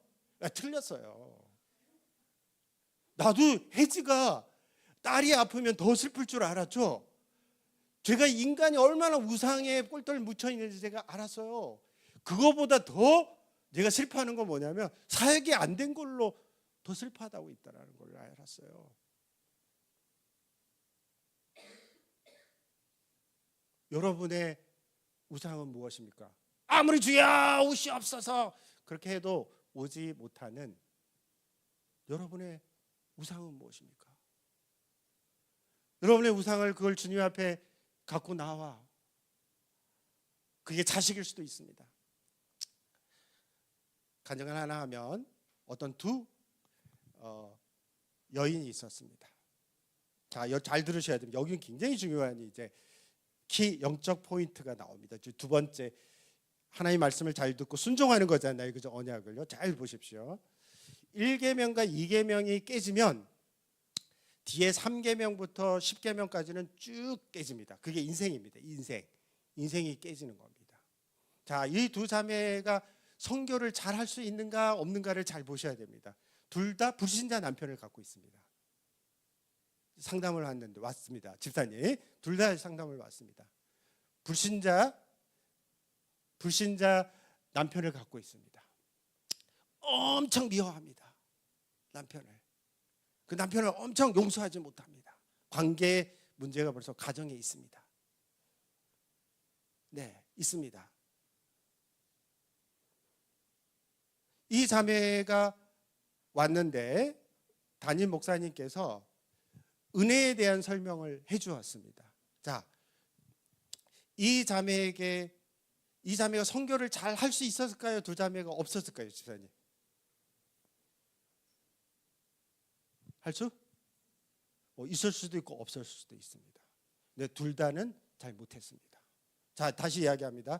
틀렸어요. 나도 혜지가 딸이 아프면 더 슬플 줄 알았죠. 제가 인간이 얼마나 우상에 꼴떨 묻혀 있는지 제가 알았어요. 그거보다 더 제가 슬퍼하는 건 뭐냐면 사역이 안 된 걸로 더 슬퍼하다고 있다는 걸 알았어요. 여러분의 우상은 무엇입니까? 아무리 주여 오시옵소서 그렇게 해도 오지 못하는 여러분의 우상은 무엇입니까? 여러분의 우상을 그걸 주님 앞에 갖고 나와. 그게 자식일 수도 있습니다. 가정을 하나 하면 어떤 두 여인이 있었습니다. 자, 잘 들으셔야 됩니다. 여기는 굉장히 중요한 이제 키 영적 포인트가 나옵니다. 두 번째, 하나님의 말씀을 잘 듣고 순종하는 거잖아요. 그죠? 언약을요. 잘 보십시오. 1계명과 2계명이 깨지면 뒤에 3계명부터 10계명까지는 쭉 깨집니다. 그게 인생입니다. 인생이 깨지는 겁니다. 자, 이 두 자매가 선교를 잘 할 수 있는가 없는가를 잘 보셔야 됩니다. 둘 다 불신자 남편을 갖고 있습니다. 상담을 왔는데 왔습니다. 집사님, 둘 다 상담을 왔습니다. 불신자 남편을 갖고 있습니다. 엄청 미워합니다. 그 남편을 엄청 용서하지 못합니다. 관계 문제가 벌써 가정에 있습니다. 네, 있습니다. 이 자매가 왔는데 담임 목사님께서 은혜에 대한 설명을 해주었습니다. 자, 이 자매가 선교를 잘 할 수 있었을까요? 두 자매가 없었을까요, 집사님? 할 수? 있을 수도 있고 없을 수도 있습니다. 근데 둘 다는 잘 못했습니다. 자, 다시 이야기합니다.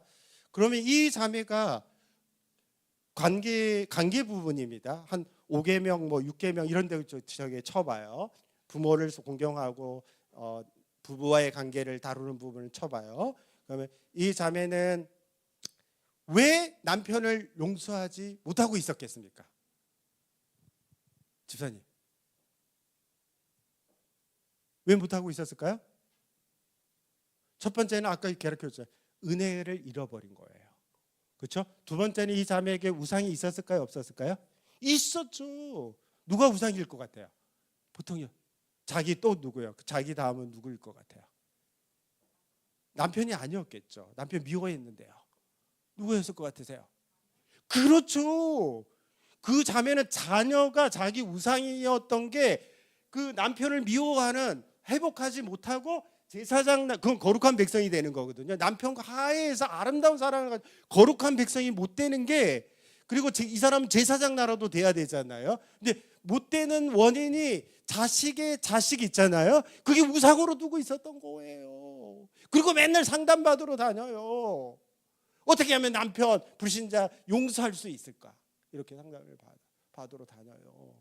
그러면 이 자매가 관계 부분입니다. 한 5계명, 뭐 6계명 이런 데 저게 쳐봐요. 부모를 공경하고 부부와의 관계를 다루는 부분을 쳐봐요. 그러면 이 자매는 왜 남편을 용서하지 못하고 있었겠습니까? 집사님, 왜 못하고 있었을까요? 첫 번째는 아까 가르쳐줬잖아요. 은혜를 잃어버린 거예요. 그렇죠? 두 번째는 이 자매에게 우상이 있었을까요? 없었을까요? 있었죠. 누가 우상일 것 같아요? 보통요. 자기 또 누구요? 자기 다음은 누구일 것 같아요? 남편이 아니었겠죠. 남편 미워했는데요. 누구였을 것 같으세요? 그렇죠. 그 자매는 자녀가 자기 우상이었던 게 그 남편을 미워하는, 회복하지 못하고 제사장, 그건 거룩한 백성이 되는 거거든요. 남편과 화해해서 아름다운 사랑을 가지고 거룩한 백성이 못 되는 게, 그리고 이 사람은 제사장 나라도 돼야 되잖아요. 근데 못 되는 원인이 자식의 자식 있잖아요. 그게 우상으로 두고 있었던 거예요. 그리고 맨날 상담받으러 다녀요. 어떻게 하면 남편 불신자 용서할 수 있을까? 이렇게 상담을 받으러 다녀요.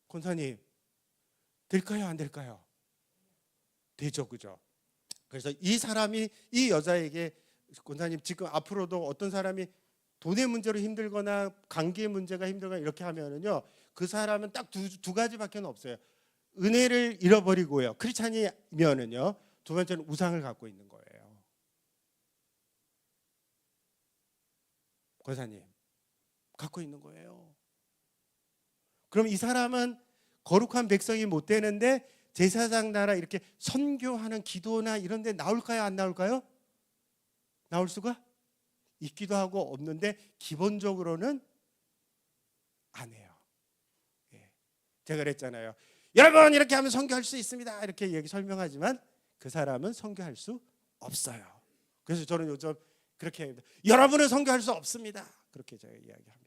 권사님, 될까요? 안 될까요? 되죠, 그죠? 그래서 이 사람이 이 여자에게, 권사님 지금 앞으로도 어떤 사람이 돈의 문제로 힘들거나 관계의 문제가 힘들거나 이렇게 하면은요, 그 사람은 딱 두 가지밖에 없어요. 은혜를 잃어버리고요, 크리스찬이면은요, 두 번째는 우상을 갖고 있는 거예요. 권사님, 갖고 있는 거예요. 그럼 이 사람은 거룩한 백성이 못 되는데 제사장 나라 이렇게 선교하는 기도나 이런 데 나올까요? 안 나올까요? 나올 수가 있기도 하고 없는데 기본적으로는 안 해요. 예. 제가 그랬잖아요. 여러분 이렇게 하면 선교할 수 있습니다. 이렇게 얘기 설명하지만 그 사람은 선교할 수 없어요. 그래서 저는 요즘 그렇게 합니다. 여러분은 선교할 수 없습니다. 그렇게 제가 이야기합니다.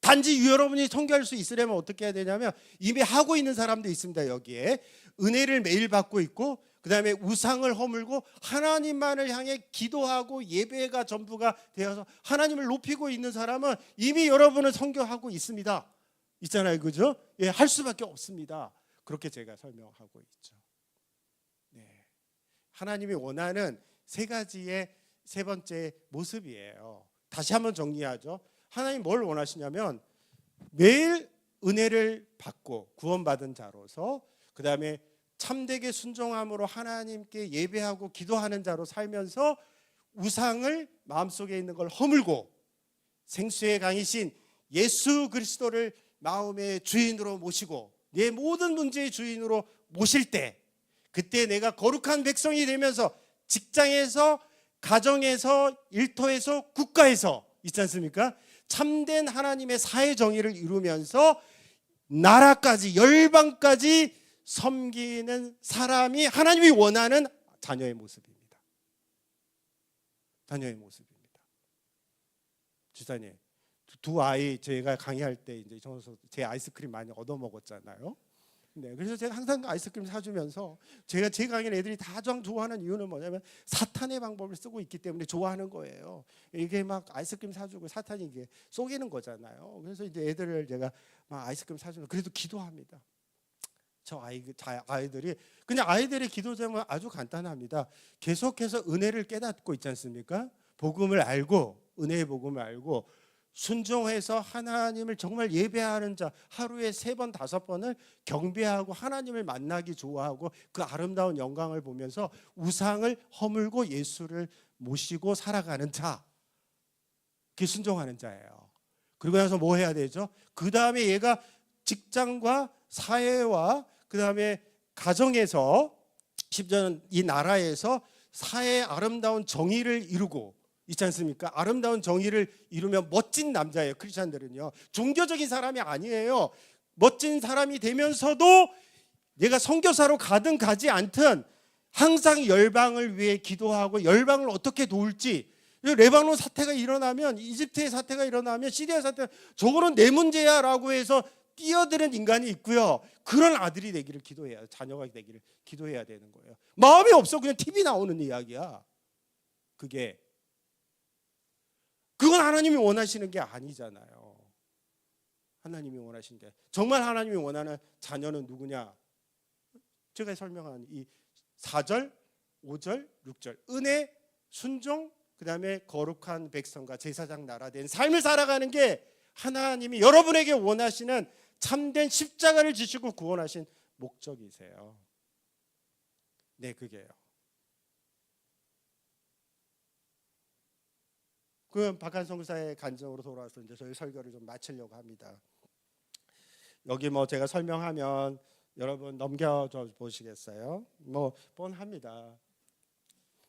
단지 여러분이 선교할 수 있으려면 어떻게 해야 되냐면, 이미 하고 있는 사람도 있습니다. 여기에 은혜를 매일 받고 있고, 그 다음에 우상을 허물고 하나님만을 향해 기도하고 예배가 전부가 되어서 하나님을 높이고 있는 사람은 이미 여러분은 선교하고 있습니다. 있잖아요, 그죠? 예, 할 수밖에 없습니다. 그렇게 제가 설명하고 있죠. 네, 하나님이 원하는 세 가지의 세 번째 모습이에요. 다시 한번 정리하죠. 하나님 뭘 원하시냐면, 매일 은혜를 받고 구원받은 자로서, 그 다음에 참되게 순종함으로 하나님께 예배하고 기도하는 자로 살면서 우상을, 마음속에 있는 걸 허물고 생수의 강이신 예수 그리스도를 마음의 주인으로 모시고 내 모든 문제의 주인으로 모실 때, 그때 내가 거룩한 백성이 되면서 직장에서, 가정에서, 일터에서, 국가에서 있지 않습니까? 참된 하나님의 사회 정의를 이루면서 나라까지, 열방까지 섬기는 사람이 하나님이 원하는 자녀의 모습입니다. 자녀의 모습입니다. 지사님, 두 아이 제가 강의할 때 이제 제 아이스크림 많이 얻어 먹었잖아요. 네, 그래서 제가 항상 아이스크림 사주면서, 제가 제 강의를 애들이 다 좋아하는 이유는 뭐냐면 사탄의 방법을 쓰고 있기 때문에 좋아하는 거예요. 이게 막 아이스크림 사주고 사탄이 이게 속이는 거잖아요. 그래서 이제 애들을 제가 막 아이스크림 사주면 그래도 기도합니다. 저 아이들이 그냥 아이들의 기도 제목은 아주 간단합니다. 계속해서 은혜를 깨닫고 있지 않습니까? 복음을 알고, 은혜의 복음을 알고 순종해서 하나님을 정말 예배하는 자, 하루에 3번 5번을 경배하고 하나님을 만나기 좋아하고 그 아름다운 영광을 보면서 우상을 허물고 예수를 모시고 살아가는 자, 그게 순종하는 자예요. 그리고 나서 뭐 해야 되죠? 그 다음에 얘가 직장과 사회와 그 다음에 가정에서, 심지어는 이 나라에서 사회의 아름다운 정의를 이루고 있지 않습니까? 아름다운 정의를 이루면 멋진 남자예요. 크리스찬들은요, 종교적인 사람이 아니에요. 멋진 사람이 되면서도 얘가 선교사로 가든 가지 않든 항상 열방을 위해 기도하고 열방을 어떻게 도울지, 레바논 사태가 일어나면, 이집트의 사태가 일어나면, 시리아 사태, 저거는 내 문제야 라고 해서 뛰어드는 인간이 있고요, 그런 아들이 되기를 기도해야, 자녀가 되기를 기도해야 되는 거예요. 마음이 없어. 그냥 TV 나오는 이야기야. 그건 하나님이 원하시는 게 아니잖아요. 하나님이 원하시는 게, 정말 하나님이 원하는 자녀는 누구냐? 제가 설명한 이 4절, 5절, 6절 은혜, 순종, 그 다음에 거룩한 백성과 제사장 나라 된 삶을 살아가는 게 하나님이 여러분에게 원하시는 참된 십자가를 지시고 구원하신 목적이세요. 네, 그게요. 그 박한성 교사의 간증으로 돌아와서 이제 저희 설교를 좀 마치려고 합니다. 여기 뭐 제가 설명하면 여러분 넘겨줘 보시겠어요? 뭐 뻔합니다.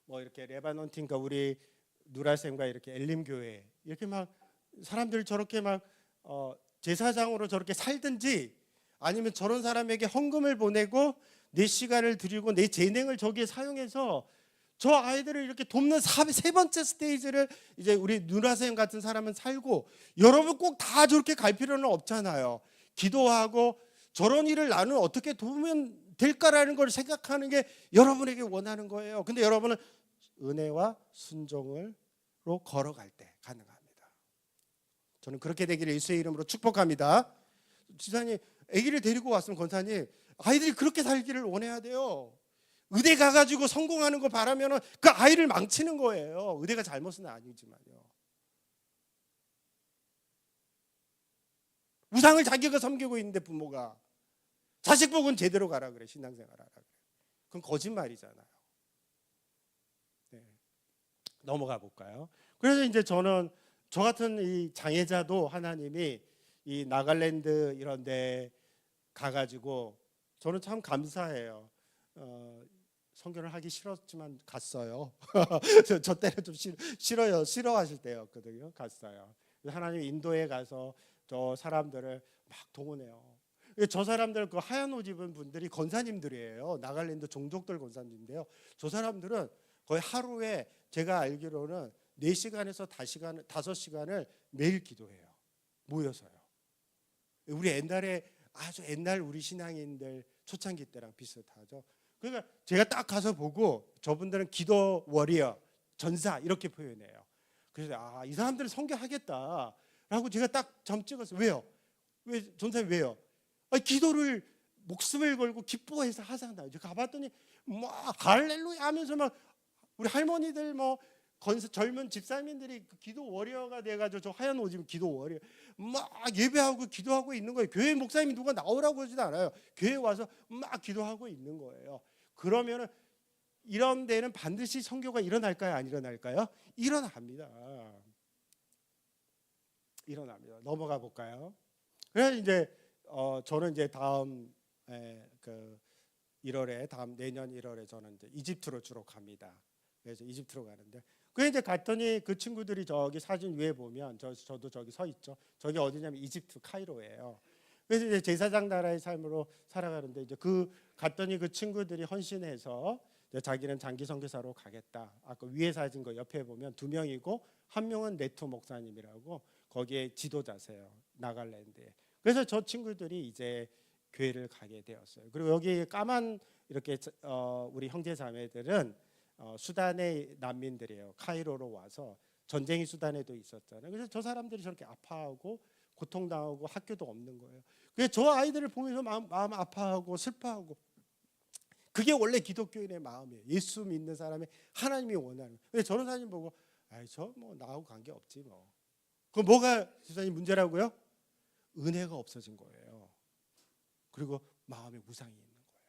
뭐 이렇게 레바논 팀과 우리 누라샘과 이렇게 엘림 교회 이렇게 막 사람들 저렇게 막 제사장으로 저렇게 살든지, 아니면 저런 사람에게 헌금을 보내고 내 시간을 드리고 내 재능을 저기에 사용해서 저 아이들을 이렇게 돕는 세 번째 스테이지를 이제 우리 누나쌤 같은 사람은 살고, 여러분 꼭 다 저렇게 갈 필요는 없잖아요. 기도하고 저런 일을 나는 어떻게 도우면 될까라는 걸 생각하는 게 여러분에게 원하는 거예요. 근데 여러분은 은혜와 순종으로 걸어갈 때 가능합니다. 저는 그렇게 되기를 예수의 이름으로 축복합니다. 지사님, 아기를 데리고 왔으면 권사님 아이들이 그렇게 살기를 원해야 돼요. 의대 가가지고 성공하는 거 바라면은 그 아이를 망치는 거예요. 의대가 잘못은 아니지만요. 우상을 자기가 섬기고 있는데 부모가 자식 복은 제대로 가라 그래, 신앙생활 하라 그래. 그건 거짓말이잖아요. 네. 넘어가 볼까요? 그래서 이제 저는 저 같은 이 장애자도 하나님이 이 나갈랜드 이런 데 가가지고 저는 참 감사해요. 선교를 하기 싫었지만 갔어요. 저 때는 좀 싫어요. 싫어하실 때였거든요. 갔어요. 하나님 인도에 가서 저 사람들을 막 동원해요. 저 사람들 그 하얀 옷 입은 분들이 권사님들이에요. 나갈랜드 종족들 권사님인데요. 저 사람들은 거의 하루에 제가 알기로는 4시간에서 5시간을 매일 기도해요. 모여서요. 우리 옛날에 아주 옛날 우리 신앙인들 초창기 때랑 비슷하죠. 그러니까 제가 딱 가서 보고 저분들은 기도 워리어, 전사 이렇게 표현해요. 그래서 이 사람들은 선교하겠다라고 제가 딱 점 찍었어요. 왜요? 왜 전사님 왜요? 기도를 목숨을 걸고 기뻐해서 하잖아요. 제가 가봤더니 뭐 할렐루야 하면서 막 우리 할머니들 뭐 젊은 집사님들이 기도 워리어가 돼가지고 저 하얀 옷 입은 기도 워리어 막 예배하고 기도하고 있는 거예요. 교회 목사님이 누가 나오라고 하지도 않아요. 교회에 와서 막 기도하고 있는 거예요. 그러면은 이런 데는 반드시 선교가 일어날까요? 안 일어날까요? 일어납니다. 넘어가 볼까요? 그래서 이제 저는 이제 다음 그 1월에 내년 1월에 저는 이제 이집트로 주로 갑니다. 그래서 이집트로 가는데 그 이제 갔더니 그 친구들이 저기 사진 위에 보면 저도 저기 서 있죠. 저기 어디냐면 이집트 카이로예요. 그래서 이제 제사장 나라의 삶으로 살아가는데 이제 갔더니 그 친구들이 헌신해서 자기는 장기 선교사로 가겠다. 아까 위에 사진 거 옆에 보면 2명이고 한 명은 네토 목사님이라고 거기에 지도자세요. 나갈랜드에. 그래서 저 친구들이 이제 교회를 가게 되었어요. 그리고 여기 까만 이렇게 우리 형제 자매들은 수단의 난민들이에요. 카이로로 와서 전쟁이 수단에도 있었잖아요. 그래서 저 사람들이 저렇게 아파하고 고통당하고 학교도 없는 거예요. 그래서 저 아이들을 보면서 마음 아파하고 슬퍼하고 그게 원래 기독교인의 마음이에요. 예수 믿는 사람의 하나님이 원하는. 그래서 저런 사진 보고 저 뭐 나하고 관계 없지 뭐. 그럼 뭐가 집사님 문제라고요? 은혜가 없어진 거예요. 그리고 마음에 무상이 있는 거예요.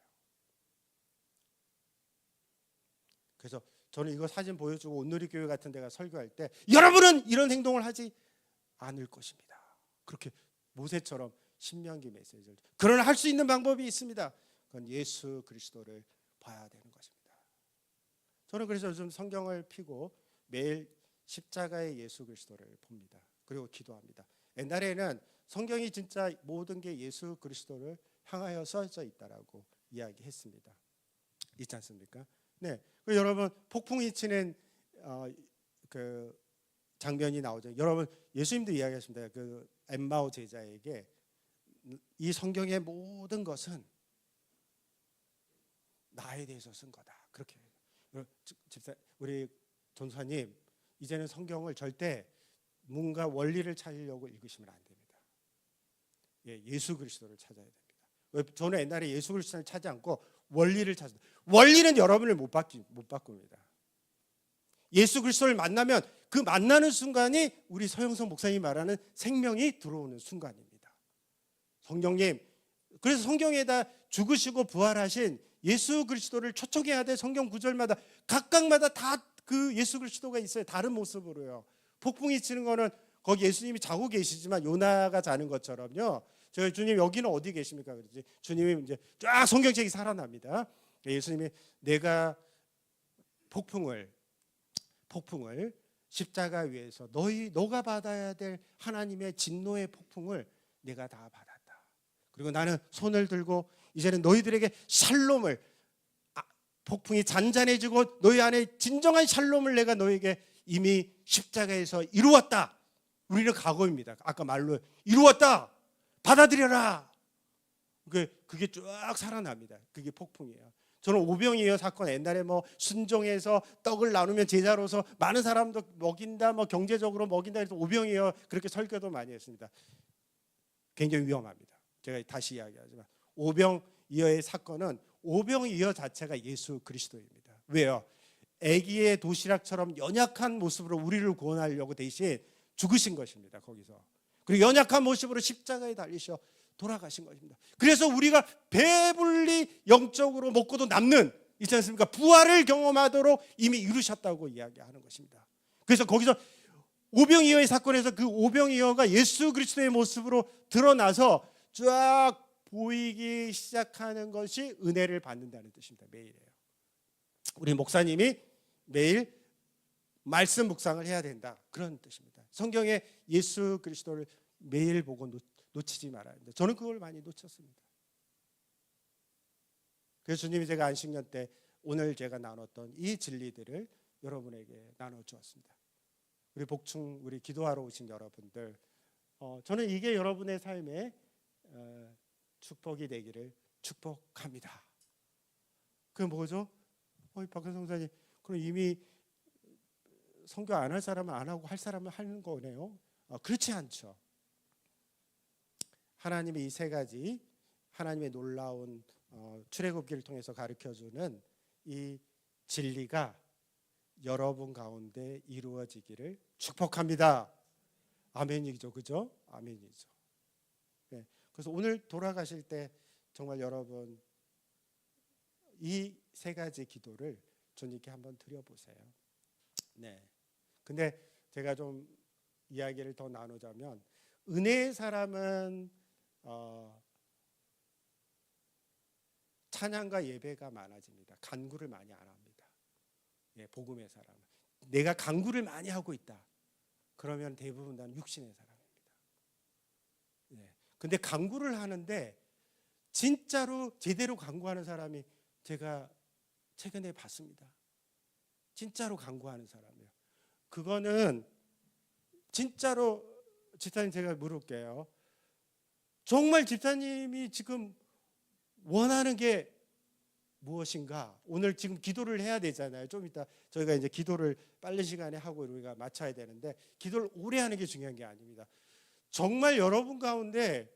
그래서 저는 이거 사진 보여주고 온누리 교회 같은 데가 설교할 때 여러분은 이런 행동을 하지 않을 것입니다. 그렇게 모세처럼 신명기 메시지를. 그러나 할 수 있는 방법이 있습니다. 그건 예수 그리스도를 봐야 되는 것입니다. 저는 그래서 요즘 성경을 펴고 매일 십자가의 예수 그리스도를 봅니다. 그리고 기도합니다. 옛날에는 성경이 진짜 모든 게 예수 그리스도를 향하여 써져 있다라고 이야기했습니다. 있지 않습니까? 네. 여러분 폭풍이 치는 그 장면이 나오죠. 여러분 예수님도 이야기하십니다. 그 엠마오 제자에게 이 성경의 모든 것은 나에 대해서 쓴 거다. 그렇게 집사 우리 전사님 이제는 성경을 절대 뭔가 원리를 찾으려고 읽으시면 안 됩니다. 예수 그리스도를 찾아야 됩니다. 저는 옛날에 예수 그리스도를 찾지 않고 원리를 찾습니다. 원리는 여러분을 못 바꿉니다. 예수 그리스도를 만나면 그 만나는 순간이 우리 서영선 목사님이 말하는 생명이 들어오는 순간입니다. 성령님, 그래서 성경에다 죽으시고 부활하신 예수 그리스도를 초청해야 돼. 성경 구절마다 각각마다 다 그 예수 그리스도가 있어요. 다른 모습으로요. 폭풍이 치는 거는 거기 예수님이 자고 계시지만 요나가 자는 것처럼요. 저희 주님 여기는 어디 계십니까? 그러지. 주님이 이제 쫙 성경책이 살아납니다. 예수님이 내가 폭풍을 십자가 위에서 너가 받아야 될 하나님의 진노의 폭풍을 내가 다 받았다. 그리고 나는 손을 들고 이제는 너희들에게 샬롬을 폭풍이 잔잔해지고 너희 안에 진정한 샬롬을 내가 너에게 이미 십자가에서 이루었다. 우리는 각오입니다. 아까 말로 이루었다. 받아들여라. 그게 쫙 살아납니다. 그게 폭풍이에요. 저는 오병이어 사건 옛날에 뭐 순종해서 떡을 나누면 제자로서 많은 사람도 먹인다, 뭐 경제적으로 먹인다 해서 오병이어 그렇게 설교도 많이 했습니다. 굉장히 위험합니다. 제가 다시 이야기하지만 오병이어의 사건은 오병이어 자체가 예수 그리스도입니다. 왜요? 아기의 도시락처럼 연약한 모습으로 우리를 구원하려고 대신 죽으신 것입니다. 거기서. 그리고 연약한 모습으로 십자가에 달리셔 돌아가신 것입니다. 그래서 우리가 배불리 영적으로 먹고도 남는, 있지 않습니까? 부활을 경험하도록 이미 이루셨다고 이야기하는 것입니다. 그래서 거기서 오병이어의 사건에서 그 오병이어가 예수 그리스도의 모습으로 드러나서 쫙 보이기 시작하는 것이 은혜를 받는다는 뜻입니다. 매일이에요. 우리 목사님이 매일 말씀 묵상을 해야 된다, 그런 뜻입니다. 성경에 예수 그리스도를 매일 보고 놓치지 말아야 된다. 저는 그걸 많이 놓쳤습니다. 그래서 주님이 제가 안식년 때 오늘 제가 나눴던 이 진리들을 여러분에게 나눠주었습니다. 우리 복충, 우리 기도하러 오신 여러분들, 저는 이게 여러분의 삶에 축복이 되기를 축복합니다. 그게 뭐죠? 박근성 목사님, 그럼 이미 선교 안 할 사람은 안 하고 할 사람은 하는 거네요? 그렇지 않죠. 하나님이 이 세 가지, 하나님의 놀라운 출애굽기를 통해서 가르쳐주는 이 진리가 여러분 가운데 이루어지기를 축복합니다. 아멘이죠, 그죠? 아멘이죠. 네. 그래서 오늘 돌아가실 때 정말 여러분 이 세 가지 기도를 주님께 한번 드려보세요. 네. 근데 제가 좀 이야기를 더 나누자면, 은혜의 사람은 찬양과 예배가 많아집니다. 간구를 많이 안 합니다. 예, 복음의 사람은 내가 간구를 많이 하고 있다, 그러면 대부분 다 육신의 사람입니다. 예. 근데 간구를 하는데 진짜로 제대로 간구하는 사람이 제가 최근에 봤습니다. 진짜로 간구하는 사람이요. 그거는 진짜로, 집사님 제가 물을게요. 정말 집사님이 지금 원하는 게 무엇인가? 오늘 지금 기도를 해야 되잖아요. 좀 이따 저희가 이제 기도를 빠른 시간에 하고 우리가 마쳐야 되는데, 기도를 오래 하는 게 중요한 게 아닙니다. 정말 여러분 가운데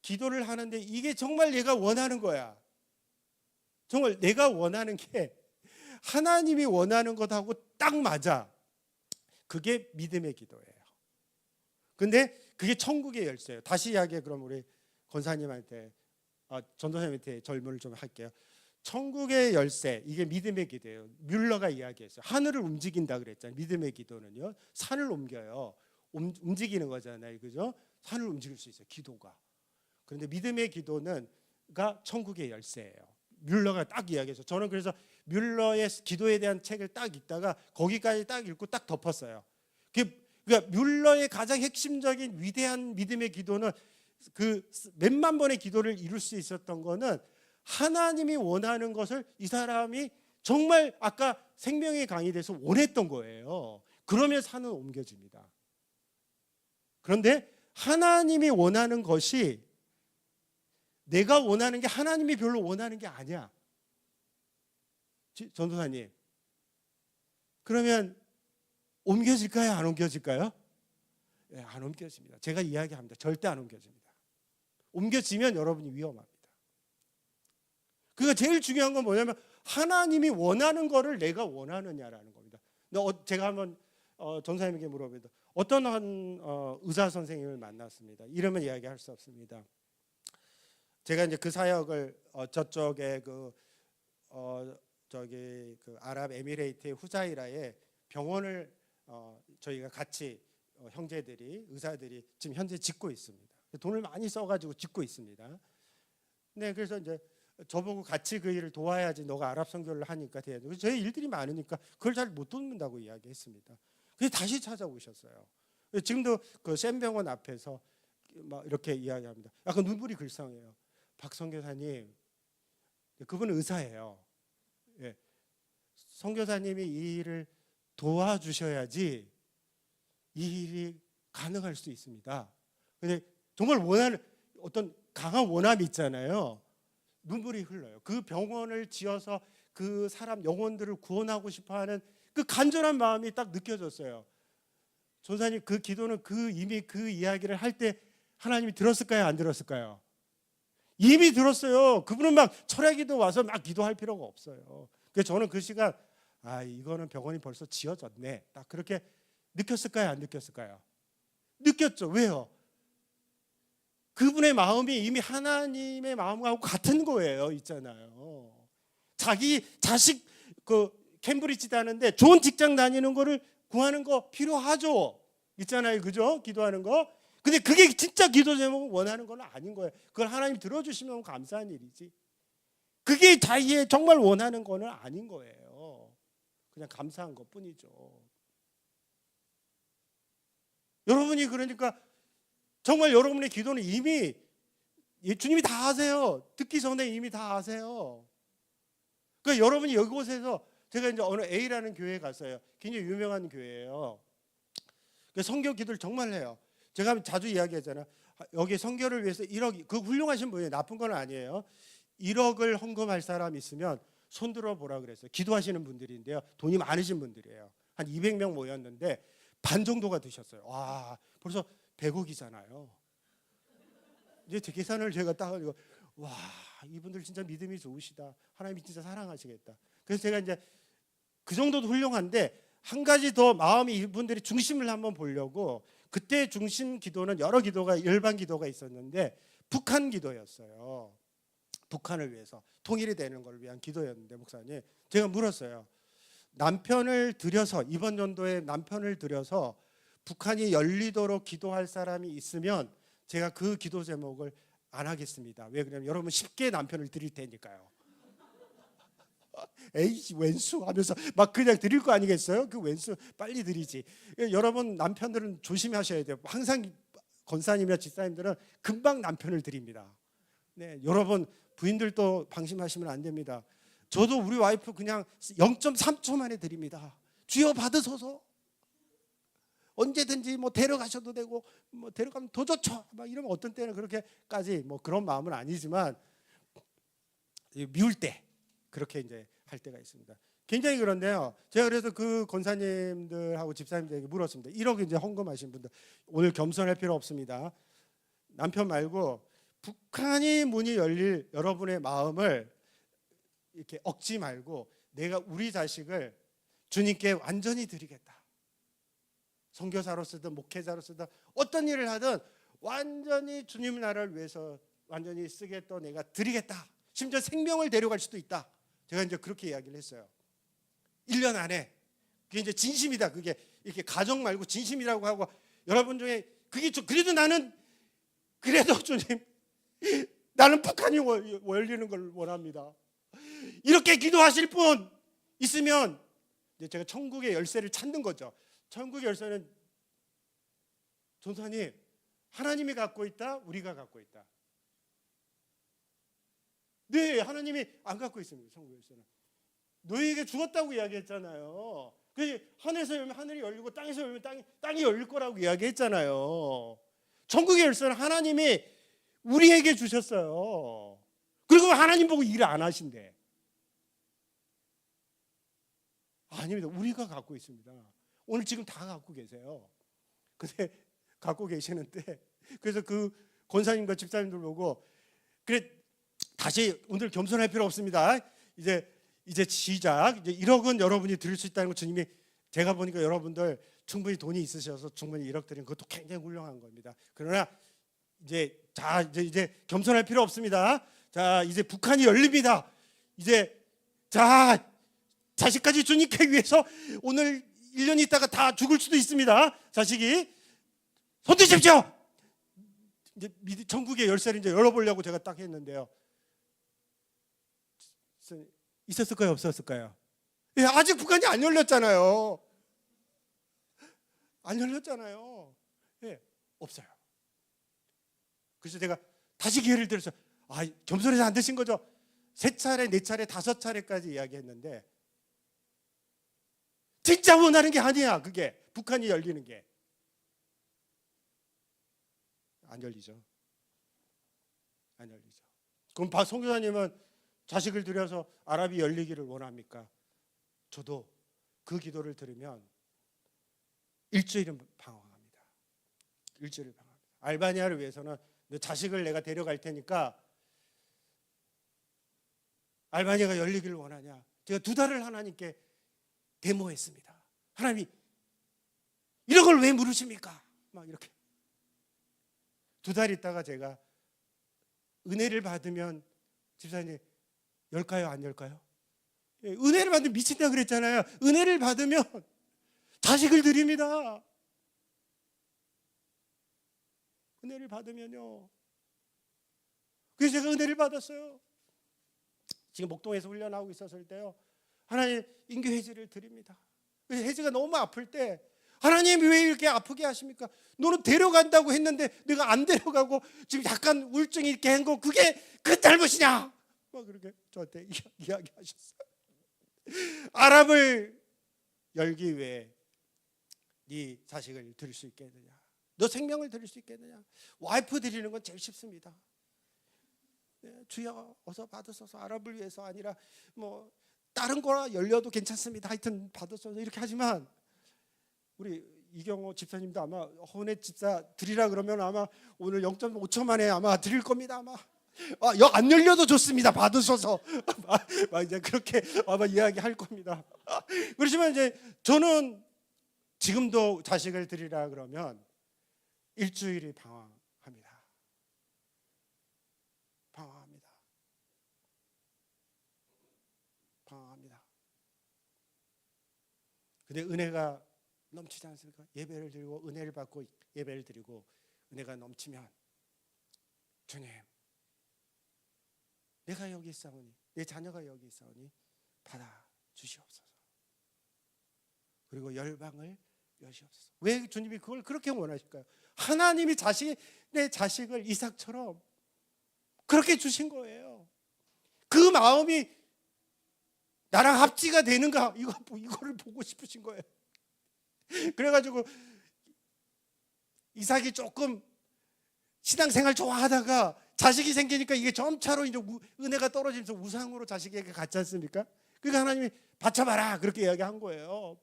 기도를 하는데 이게 정말 내가 원하는 거야, 정말 내가 원하는 게 하나님이 원하는 것하고 딱 맞아, 그게 믿음의 기도예요. 근데 그게 천국의 열쇠예요. 다시 이야기해. 그럼 우리 권사님한테, 전도사님한테 질문을 좀 할게요. 천국의 열쇠, 이게 믿음의 기도예요. 뮬러가 이야기했어요. 하늘을 움직인다 그랬잖아요. 믿음의 기도는요, 산을 옮겨요. 움직이는 거잖아요, 그죠? 산을 움직일 수 있어요, 기도가. 그런데 믿음의 기도는가 천국의 열쇠예요. 뮬러가 딱 이야기해서, 저는 그래서 뮬러의 기도에 대한 책을 딱 읽다가 거기까지 딱 읽고 딱 덮었어요. 그러니까 뮬러의 가장 핵심적인 위대한 믿음의 기도는, 그 몇만 번의 기도를 이룰 수 있었던 거는 하나님이 원하는 것을 이 사람이 정말 아까 생명의 강이 돼서 원했던 거예요. 그러면 산은 옮겨집니다. 그런데 하나님이 원하는 것이 내가 원하는 게 하나님이 별로 원하는 게 아니야. 전도사님, 그러면 옮겨질까요? 안 옮겨질까요? 네, 안 옮겨집니다. 제가 이야기합니다. 절대 안 옮겨집니다. 옮겨지면 여러분이 위험합니다. 그러니까 제일 중요한 건 뭐냐면, 하나님이 원하는 거를 내가 원하느냐라는 겁니다. 제가 한번 전사님에게 물어봅니다. 어떤 한 의사 선생님을 만났습니다. 이름은 이야기할 수 없습니다. 제가 이제 그 사역을 저쪽에 그 아랍에미레이트의 후자이라에 병원을 저희가 같이 형제들이, 의사들이 지금 현재 짓고 있습니다. 돈을 많이 써가지고 짓고 있습니다. 네, 그래서 이제 저보고 같이 그 일을 도와야지, 너가 아랍 선교를 하니까 돼야죠. 그래서 저희 일들이 많으니까 그걸 잘 못 돕는다고 이야기했습니다. 그래서 다시 찾아오셨어요. 지금도 그 샘병원 앞에서 막 이렇게 이야기합니다. 약간 눈물이 글썽해요. 박 선교사님, 그분은 의사예요. 예. 선교사님이 이 일을 도와주셔야지 이 일이 가능할 수 있습니다. 근데 정말 원하는 어떤 강한 원함이 있잖아요. 눈물이 흘러요. 그 병원을 지어서 그 사람 영혼들을 구원하고 싶어하는 그 간절한 마음이 딱 느껴졌어요. 전사님, 그 기도는 이미 그 이야기를 할 때 하나님이 들었을까요? 안 들었을까요? 이미 들었어요. 그분은 막 철야기도 와서 막 기도할 필요가 없어요. 그래서 저는 그 시간 이거는 병원이 벌써 지어졌네. 딱 그렇게 느꼈을까요? 안 느꼈을까요? 느꼈죠. 왜요? 그분의 마음이 이미 하나님의 마음하고 같은 거예요. 있잖아요. 자기 자식 캠브리지 다는데 좋은 직장 다니는 거를 구하는 거 필요하죠. 있잖아요. 그죠? 기도하는 거. 근데 그게 진짜 기도 제목을 원하는 건 아닌 거예요. 그걸 하나님 들어주시면 감사한 일이지. 그게 자기의 정말 원하는 거는 아닌 거예요. 그냥 감사한 것 뿐이죠. 여러분이 그러니까 정말 여러분의 기도는 이미 주님이 다 아세요. 듣기 전에 이미 다 아세요. 그러니까 여러분이 이곳에서 제가 이제 어느 A라는 교회에 갔어요. 굉장히 유명한 교회예요. 선교 기도를 정말 해요. 제가 자주 이야기하잖아요. 여기 선교를 위해서 1억, 그 훌륭하신 분이에요. 나쁜 건 아니에요. 1억을 헌금할 사람 있으면 손 들어 보라 그랬어요. 기도하시는 분들인데요. 돈이 많으신 분들이에요. 한 200명 모였는데 반 정도가 드셨어요. 와, 벌써 100억이잖아요. 이제 계산을 제가 딱 하고 와, 이분들 진짜 믿음이 좋으시다. 하나님이 진짜 사랑하시겠다. 그래서 제가 이제 그 정도도 훌륭한데 한 가지 더 마음이 이분들이 중심을 한번 보려고 그때 중심 기도는 여러 기도가 일반 기도가 있었는데 북한 기도였어요. 북한을 위해서 통일이 되는 걸 위한 기도였는데 목사님 제가 물었어요. 남편을 들여서 이번 연도에 남편을 들여서 북한이 열리도록 기도할 사람이 있으면 제가 그 기도 제목을 안 하겠습니다. 왜 그러냐면 여러분 쉽게 남편을 드릴 테니까요. 에이 웬수 하면서 막 그냥 드릴 거 아니겠어요? 그 웬수 빨리 드리지. 여러분 남편들은 조심하셔야 돼요. 항상 권사님이나 집사님들은 금방 남편을 드립니다. 네, 여러분 부인들도 방심하시면 안 됩니다. 저도 우리 와이프 그냥 0.3초 만에 드립니다. 주여 받으소서. 언제든지 뭐 데려가셔도 되고 뭐 데려가면 더 좋죠. 막 이러면 어떤 때는 그렇게까지 뭐 그런 마음은 아니지만 미울 때 그렇게 이제 할 때가 있습니다. 굉장히 그런데요. 제가 그래서 그 권사님들하고 집사님들에게 물었습니다. 1억 이제 헌금하신 분들 오늘 겸손할 필요 없습니다. 남편 말고 북한이 문이 열릴 여러분의 마음을 이렇게 억지 말고 내가 우리 자식을 주님께 완전히 드리겠다. 선교사로 쓰든 목회자로 쓰든 어떤 일을 하든 완전히 주님 나라를 위해서 완전히 쓰겠다. 내가 드리겠다. 심지어 생명을 데려갈 수도 있다. 제가 이제 그렇게 이야기를 했어요. 1년 안에. 그게 이제 진심이다. 그게 이렇게 가정 말고 진심이라고 하고 여러분 중에 그게 그래도 나는 그래도 주님 나는 북한이 열리는 걸 원합니다. 이렇게 기도하실 분 있으면 이제 제가 천국의 열쇠를 찾는 거죠. 천국의 열쇠는 전사님 하나님이 갖고 있다. 우리가 갖고 있다. 네, 하나님이 안 갖고 있습니다. 천국의 열쇠는. 너희에게 주었다고 이야기했잖아요. 그 하늘에서 열면 하늘이 열리고 땅에서 열면 땅이 열릴 거라고 이야기했잖아요. 천국의 열쇠는 하나님이 우리에게 주셨어요. 그리고 하나님 보고 일 안 하신대. 아닙니다. 우리가 갖고 있습니다. 오늘 지금 다 갖고 계세요. 근데 갖고 계시는데 그래서 그 권사님과 집사님들 보고 그래 다시 오늘 겸손할 필요 없습니다. 이제 시작. 이제 1억은 여러분이 드릴 수 있다는 거 주님이 제가 보니까 여러분들 충분히 돈이 있으셔서 충분히 1억 드리는 것도 굉장히 훌륭한 겁니다. 그러나 이제 겸손할 필요 없습니다. 자, 이제 북한이 열립니다. 이제 자식까지 주님께 위해서 오늘 1년 있다가 다 죽을 수도 있습니다. 자식이 손 드십시오. 이제 천국의 열쇠를 이제 열어보려고 제가 딱 했는데요. 있었을까요? 없었을까요? 예, 아직 북한이 안 열렸잖아요. 안 열렸잖아요. 예, 없어요. 그래서 제가 다시 기회를 드려서 겸손해서 안 되신 거죠? 3차례, 4차례, 5차례까지 이야기했는데 진짜 원하는 게 아니야. 그게 북한이 열리는 게 안 열리죠. 안 열리죠. 그럼 송 교사님은 자식을 들여서 아랍이 열리기를 원합니까? 저도 그 기도를 들으면 일주일은 방황합니다. 일주일을 방황합니다. 알바니아를 위해서는 너 자식을 내가 데려갈 테니까 알바니아가 열리기를 원하냐? 제가 2달을 하나님께 데모했습니다. 하나님이 이런 걸 왜 물으십니까? 막 이렇게 2달 있다가 제가 은혜를 받으면 집사님 열까요? 안 열까요? 은혜를 받으면 미친다 그랬잖아요. 은혜를 받으면 자식을 드립니다. 은혜를 받으면요. 그래서 제가 은혜를 받았어요. 지금 목동에서 훈련하고 있었을 때요, 하나님 인교 해지를 드립니다. 그래서 해지가 너무 아플 때 하나님 왜 이렇게 아프게 하십니까? 너는 데려간다고 했는데 내가 안 데려가고 지금 약간 우울증이 이렇게 한 거 그게 그 잘못이냐? 막 그렇게 저한테 이야기하셨어요. 아랍을 열기 위해 네 자식을 드릴 수 있겠느냐? 너 생명을 드릴 수 있겠느냐? 와이프 드리는 건 제일 쉽습니다. 네, 주여 어서 받으소서. 아랍을 위해서 아니라 뭐 다른 거나 열려도 괜찮습니다. 하여튼 받으소서 이렇게 하지만 우리 이경호 집사님도 아마 헌의 집사 드리라 그러면 아마 오늘 0.5초 만에 아마 드릴 겁니다. 아마 안 열려도 좋습니다. 받으소서. 이제 그렇게 아마 이야기할 겁니다. 그렇지만 이제 저는 지금도 자식을 드리라 그러면 일주일이 방황합니다. 방황합니다. 근데 은혜가 넘치지 않습니까? 예배를 드리고 은혜를 받고 예배를 드리고 은혜가 넘치면 주님 내가 여기 있사오니 내 자녀가 여기 있사오니 받아 주시옵소서. 그리고 열방을 여시옵소서. 왜 주님이 그걸 그렇게 원하실까요? 하나님이 내 자식을 이삭처럼 그렇게 주신 거예요. 그 마음이 나랑 합치가 되는가 이거를 보고 싶으신 거예요. 그래가지고 이삭이 조금 신앙생활 좋아하다가 자식이 생기니까 이게 점차로 이제 은혜가 떨어지면서 우상으로 자식에게 갔지 않습니까? 그러니까 하나님이 바쳐봐라 그렇게 이야기한 거예요.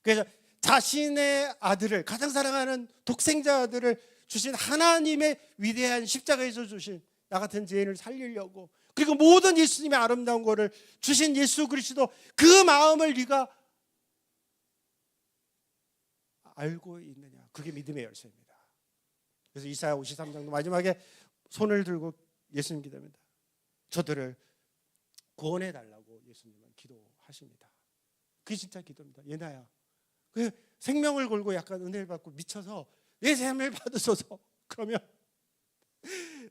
그래서 자신의 아들을, 가장 사랑하는 독생자 아들을 주신 하나님의 위대한 십자가에서 주신 나 같은 죄인을 살리려고, 그리고 모든 예수님의 아름다운 거를 주신 예수 그리스도, 그 마음을 네가 알고 있느냐? 그게 믿음의 열쇠입니다. 그래서 이사야 53장도 마지막에 손을 들고 예수님 기도합니다. 저들을 구원해 달라고 예수님은 기도하십니다. 그게 진짜 기도입니다. 예나야, 그 생명을 걸고 약간 은혜를 받고 미쳐서 내 삶을 받으소서. 그러면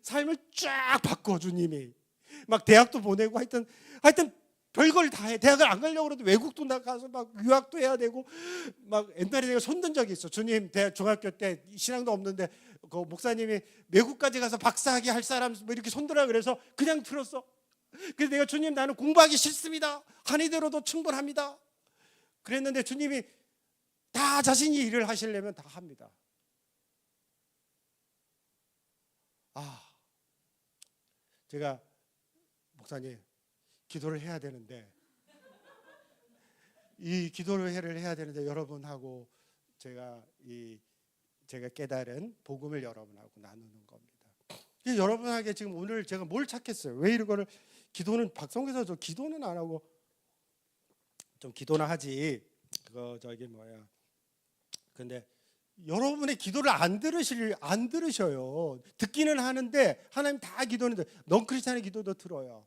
삶을 쫙 바꿔 주님이. 막 대학도 보내고 하여튼 별걸 다 해. 대학을 안 가려고 그래도 외국도 나가서 막 유학도 해야 되고, 막 옛날에 내가 손든 적이 있어. 주님, 중학교 때 신앙도 없는데 그 목사님이 외국까지 가서 박사학위 할 사람 뭐 이렇게 손들라 그래서 그냥 들었어. 그래서 내가 주님, 나는 공부하기 싫습니다. 한의대로도 충분합니다. 그랬는데 주님이 다 자신이 일을 하시려면 다 합니다. 제가 목사님 기도를 해야 되는데, 이 기도를 해야 되는데 여러분하고 제가 깨달은 복음을 여러분하고 나누는 겁니다. 여러분에게 지금 오늘 제가 뭘 찾겠어요? 왜 이거를 기도는 박성규에서 저 기도는 안 하고 좀 기도나 하지. 근데 여러분의 기도를 안 들으셔요. 듣기는 하는데 하나님 다 기도는 넌 크리스찬의 기도도 들어요.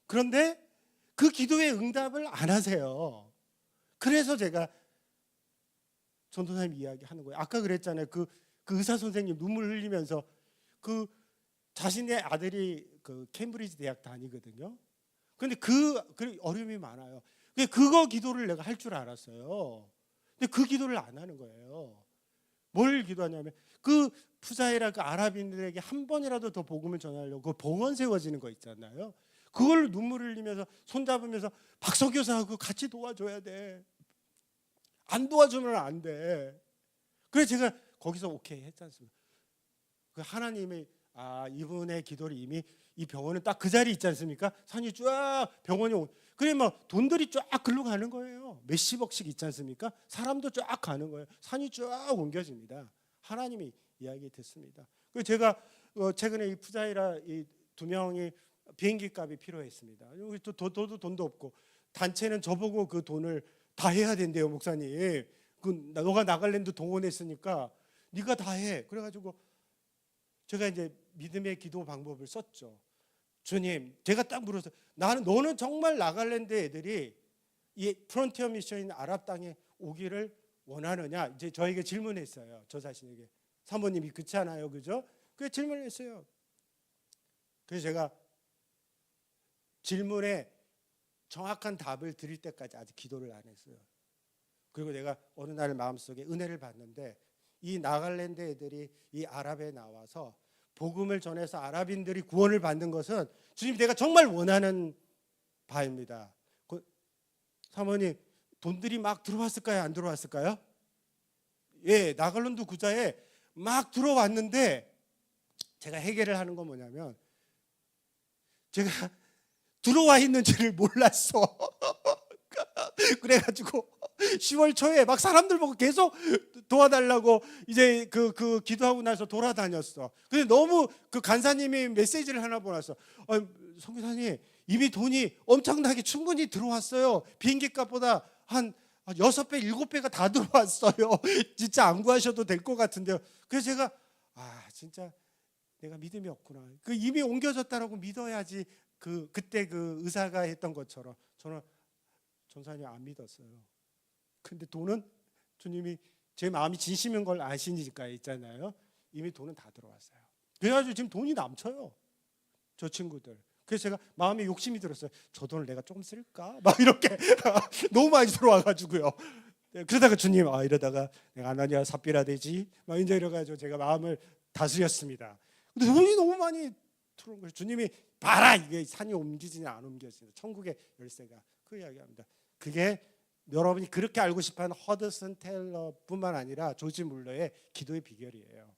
그런데 그 기도의 응답을 안 하세요. 그래서 제가 전도사님 이야기하는 거예요. 아까 그랬잖아요. 그 의사 선생님 눈물 흘리면서 그 자신의 아들이 그 캠브리지 대학 다니거든요. 그런데 그 어려움이 많아요. 그거 기도를 내가 할 줄 알았어요. 근데 그 기도를 안 하는 거예요. 뭘 기도하냐면 그 푸자이라 그 아랍인들에게 한 번이라도 더 복음을 전하려고 그 봉헌 세워지는 거 있잖아요. 그걸 눈물 흘리면서 손잡으면서 박석교사하고 같이 도와줘야 돼. 안 도와주면 안 돼. 그래서 제가 거기서 오케이 했지 않습니까? 그 하나님이 이분의 기도를 이미 이 병원은 딱 그 자리에 있지 않습니까? 산이 쫙 병원이 그래 막 돈들이 쫙 글로 가는 거예요. 몇십억씩 있지 않습니까? 사람도 쫙 가는 거예요. 산이 쫙 옮겨집니다. 하나님이 이야기 듣습니다. 그래서 제가 최근에 이 푸자이라 이 두 명이 비행기 값이 필요했습니다. 여기 또 돈도 없고 단체는 저보고 그 돈을 다 해야 된대요, 목사님. 너가 나갈랜드 동원했으니까 네가 다 해. 그래가지고 제가 이제 믿음의 기도 방법을 썼죠. 주님, 제가 딱 물었어요. 너는 정말 나갈랜드 애들이 이 프론티어 미션인 아랍 땅에 오기를 원하느냐? 이제 저에게 질문했어요. 저 자신에게. 사모님이 그렇지 않아요, 그죠? 그 질문을 했어요. 그래서 제가 질문에 정확한 답을 드릴 때까지 아직 기도를 안 했어요. 그리고 내가 어느 날 마음속에 은혜를 받는데 이 나갈랜드 애들이 이 아랍에 나와서 복음을 전해서 아랍인들이 구원을 받는 것은 주님 내가 정말 원하는 바입니다. 사모님, 돈들이 막 들어왔을까요? 안 들어왔을까요? 예, 나갈랜드 구자에 막 들어왔는데 제가 해결을 하는 건 뭐냐면 제가 들어와 있는지를 몰랐어. 그래가지고 10월 초에 막 사람들 보고 계속 도와달라고 이제 그 기도하고 나서 돌아다녔어. 근데 너무 그 간사님이 메시지를 하나 보냈어. 선교사님, 이미 돈이 엄청나게 충분히 들어왔어요. 비행기 값보다 한 6배, 7배가 다 들어왔어요. 진짜 안 구하셔도 될 것 같은데요. 그래서 제가 진짜 내가 믿음이 없구나. 그 이미 옮겨졌다라고 믿어야지. 그때 그 의사가 했던 것처럼 저는 전사님 안 믿었어요. 근데 돈은 주님이 제 마음이 진심인 걸 아시니까 있잖아요. 이미 돈은 다 들어왔어요. 그래가지고 지금 돈이 넘쳐요, 저 친구들. 그래서 제가 마음에 욕심이 들었어요. 저 돈을 내가 조금 쓸까? 막 이렇게 너무 많이 들어와가지고요. 그러다가 주님, 이러다가 내가 아나니아 삽비라 되지? 막 이제 이래가지고 제가 마음을 다스렸습니다. 근데 돈이 너무 많이 들어온 거예요. 주님이 봐라, 이게 산이 옮기지는 안 옮겨지는 천국의 열쇠가 그 이야기합니다. 그게 여러분이 그렇게 알고 싶어하는 허드슨 테일러뿐만 아니라 조지 물러의 기도의 비결이에요.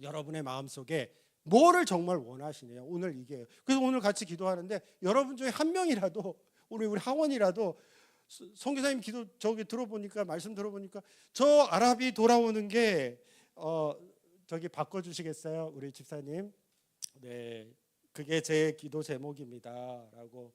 여러분의 마음속에 뭐를 정말 원하시네요. 오늘 이게. 그래서 오늘 같이 기도하는데 여러분 중에 한 명이라도 우리 하원이라도 선교사님 기도 저기 들어보니까 말씀 들어보니까 저 아랍이 돌아오는 게 저기 바꿔주시겠어요, 우리 집사님? 네, 그게 제 기도 제목입니다라고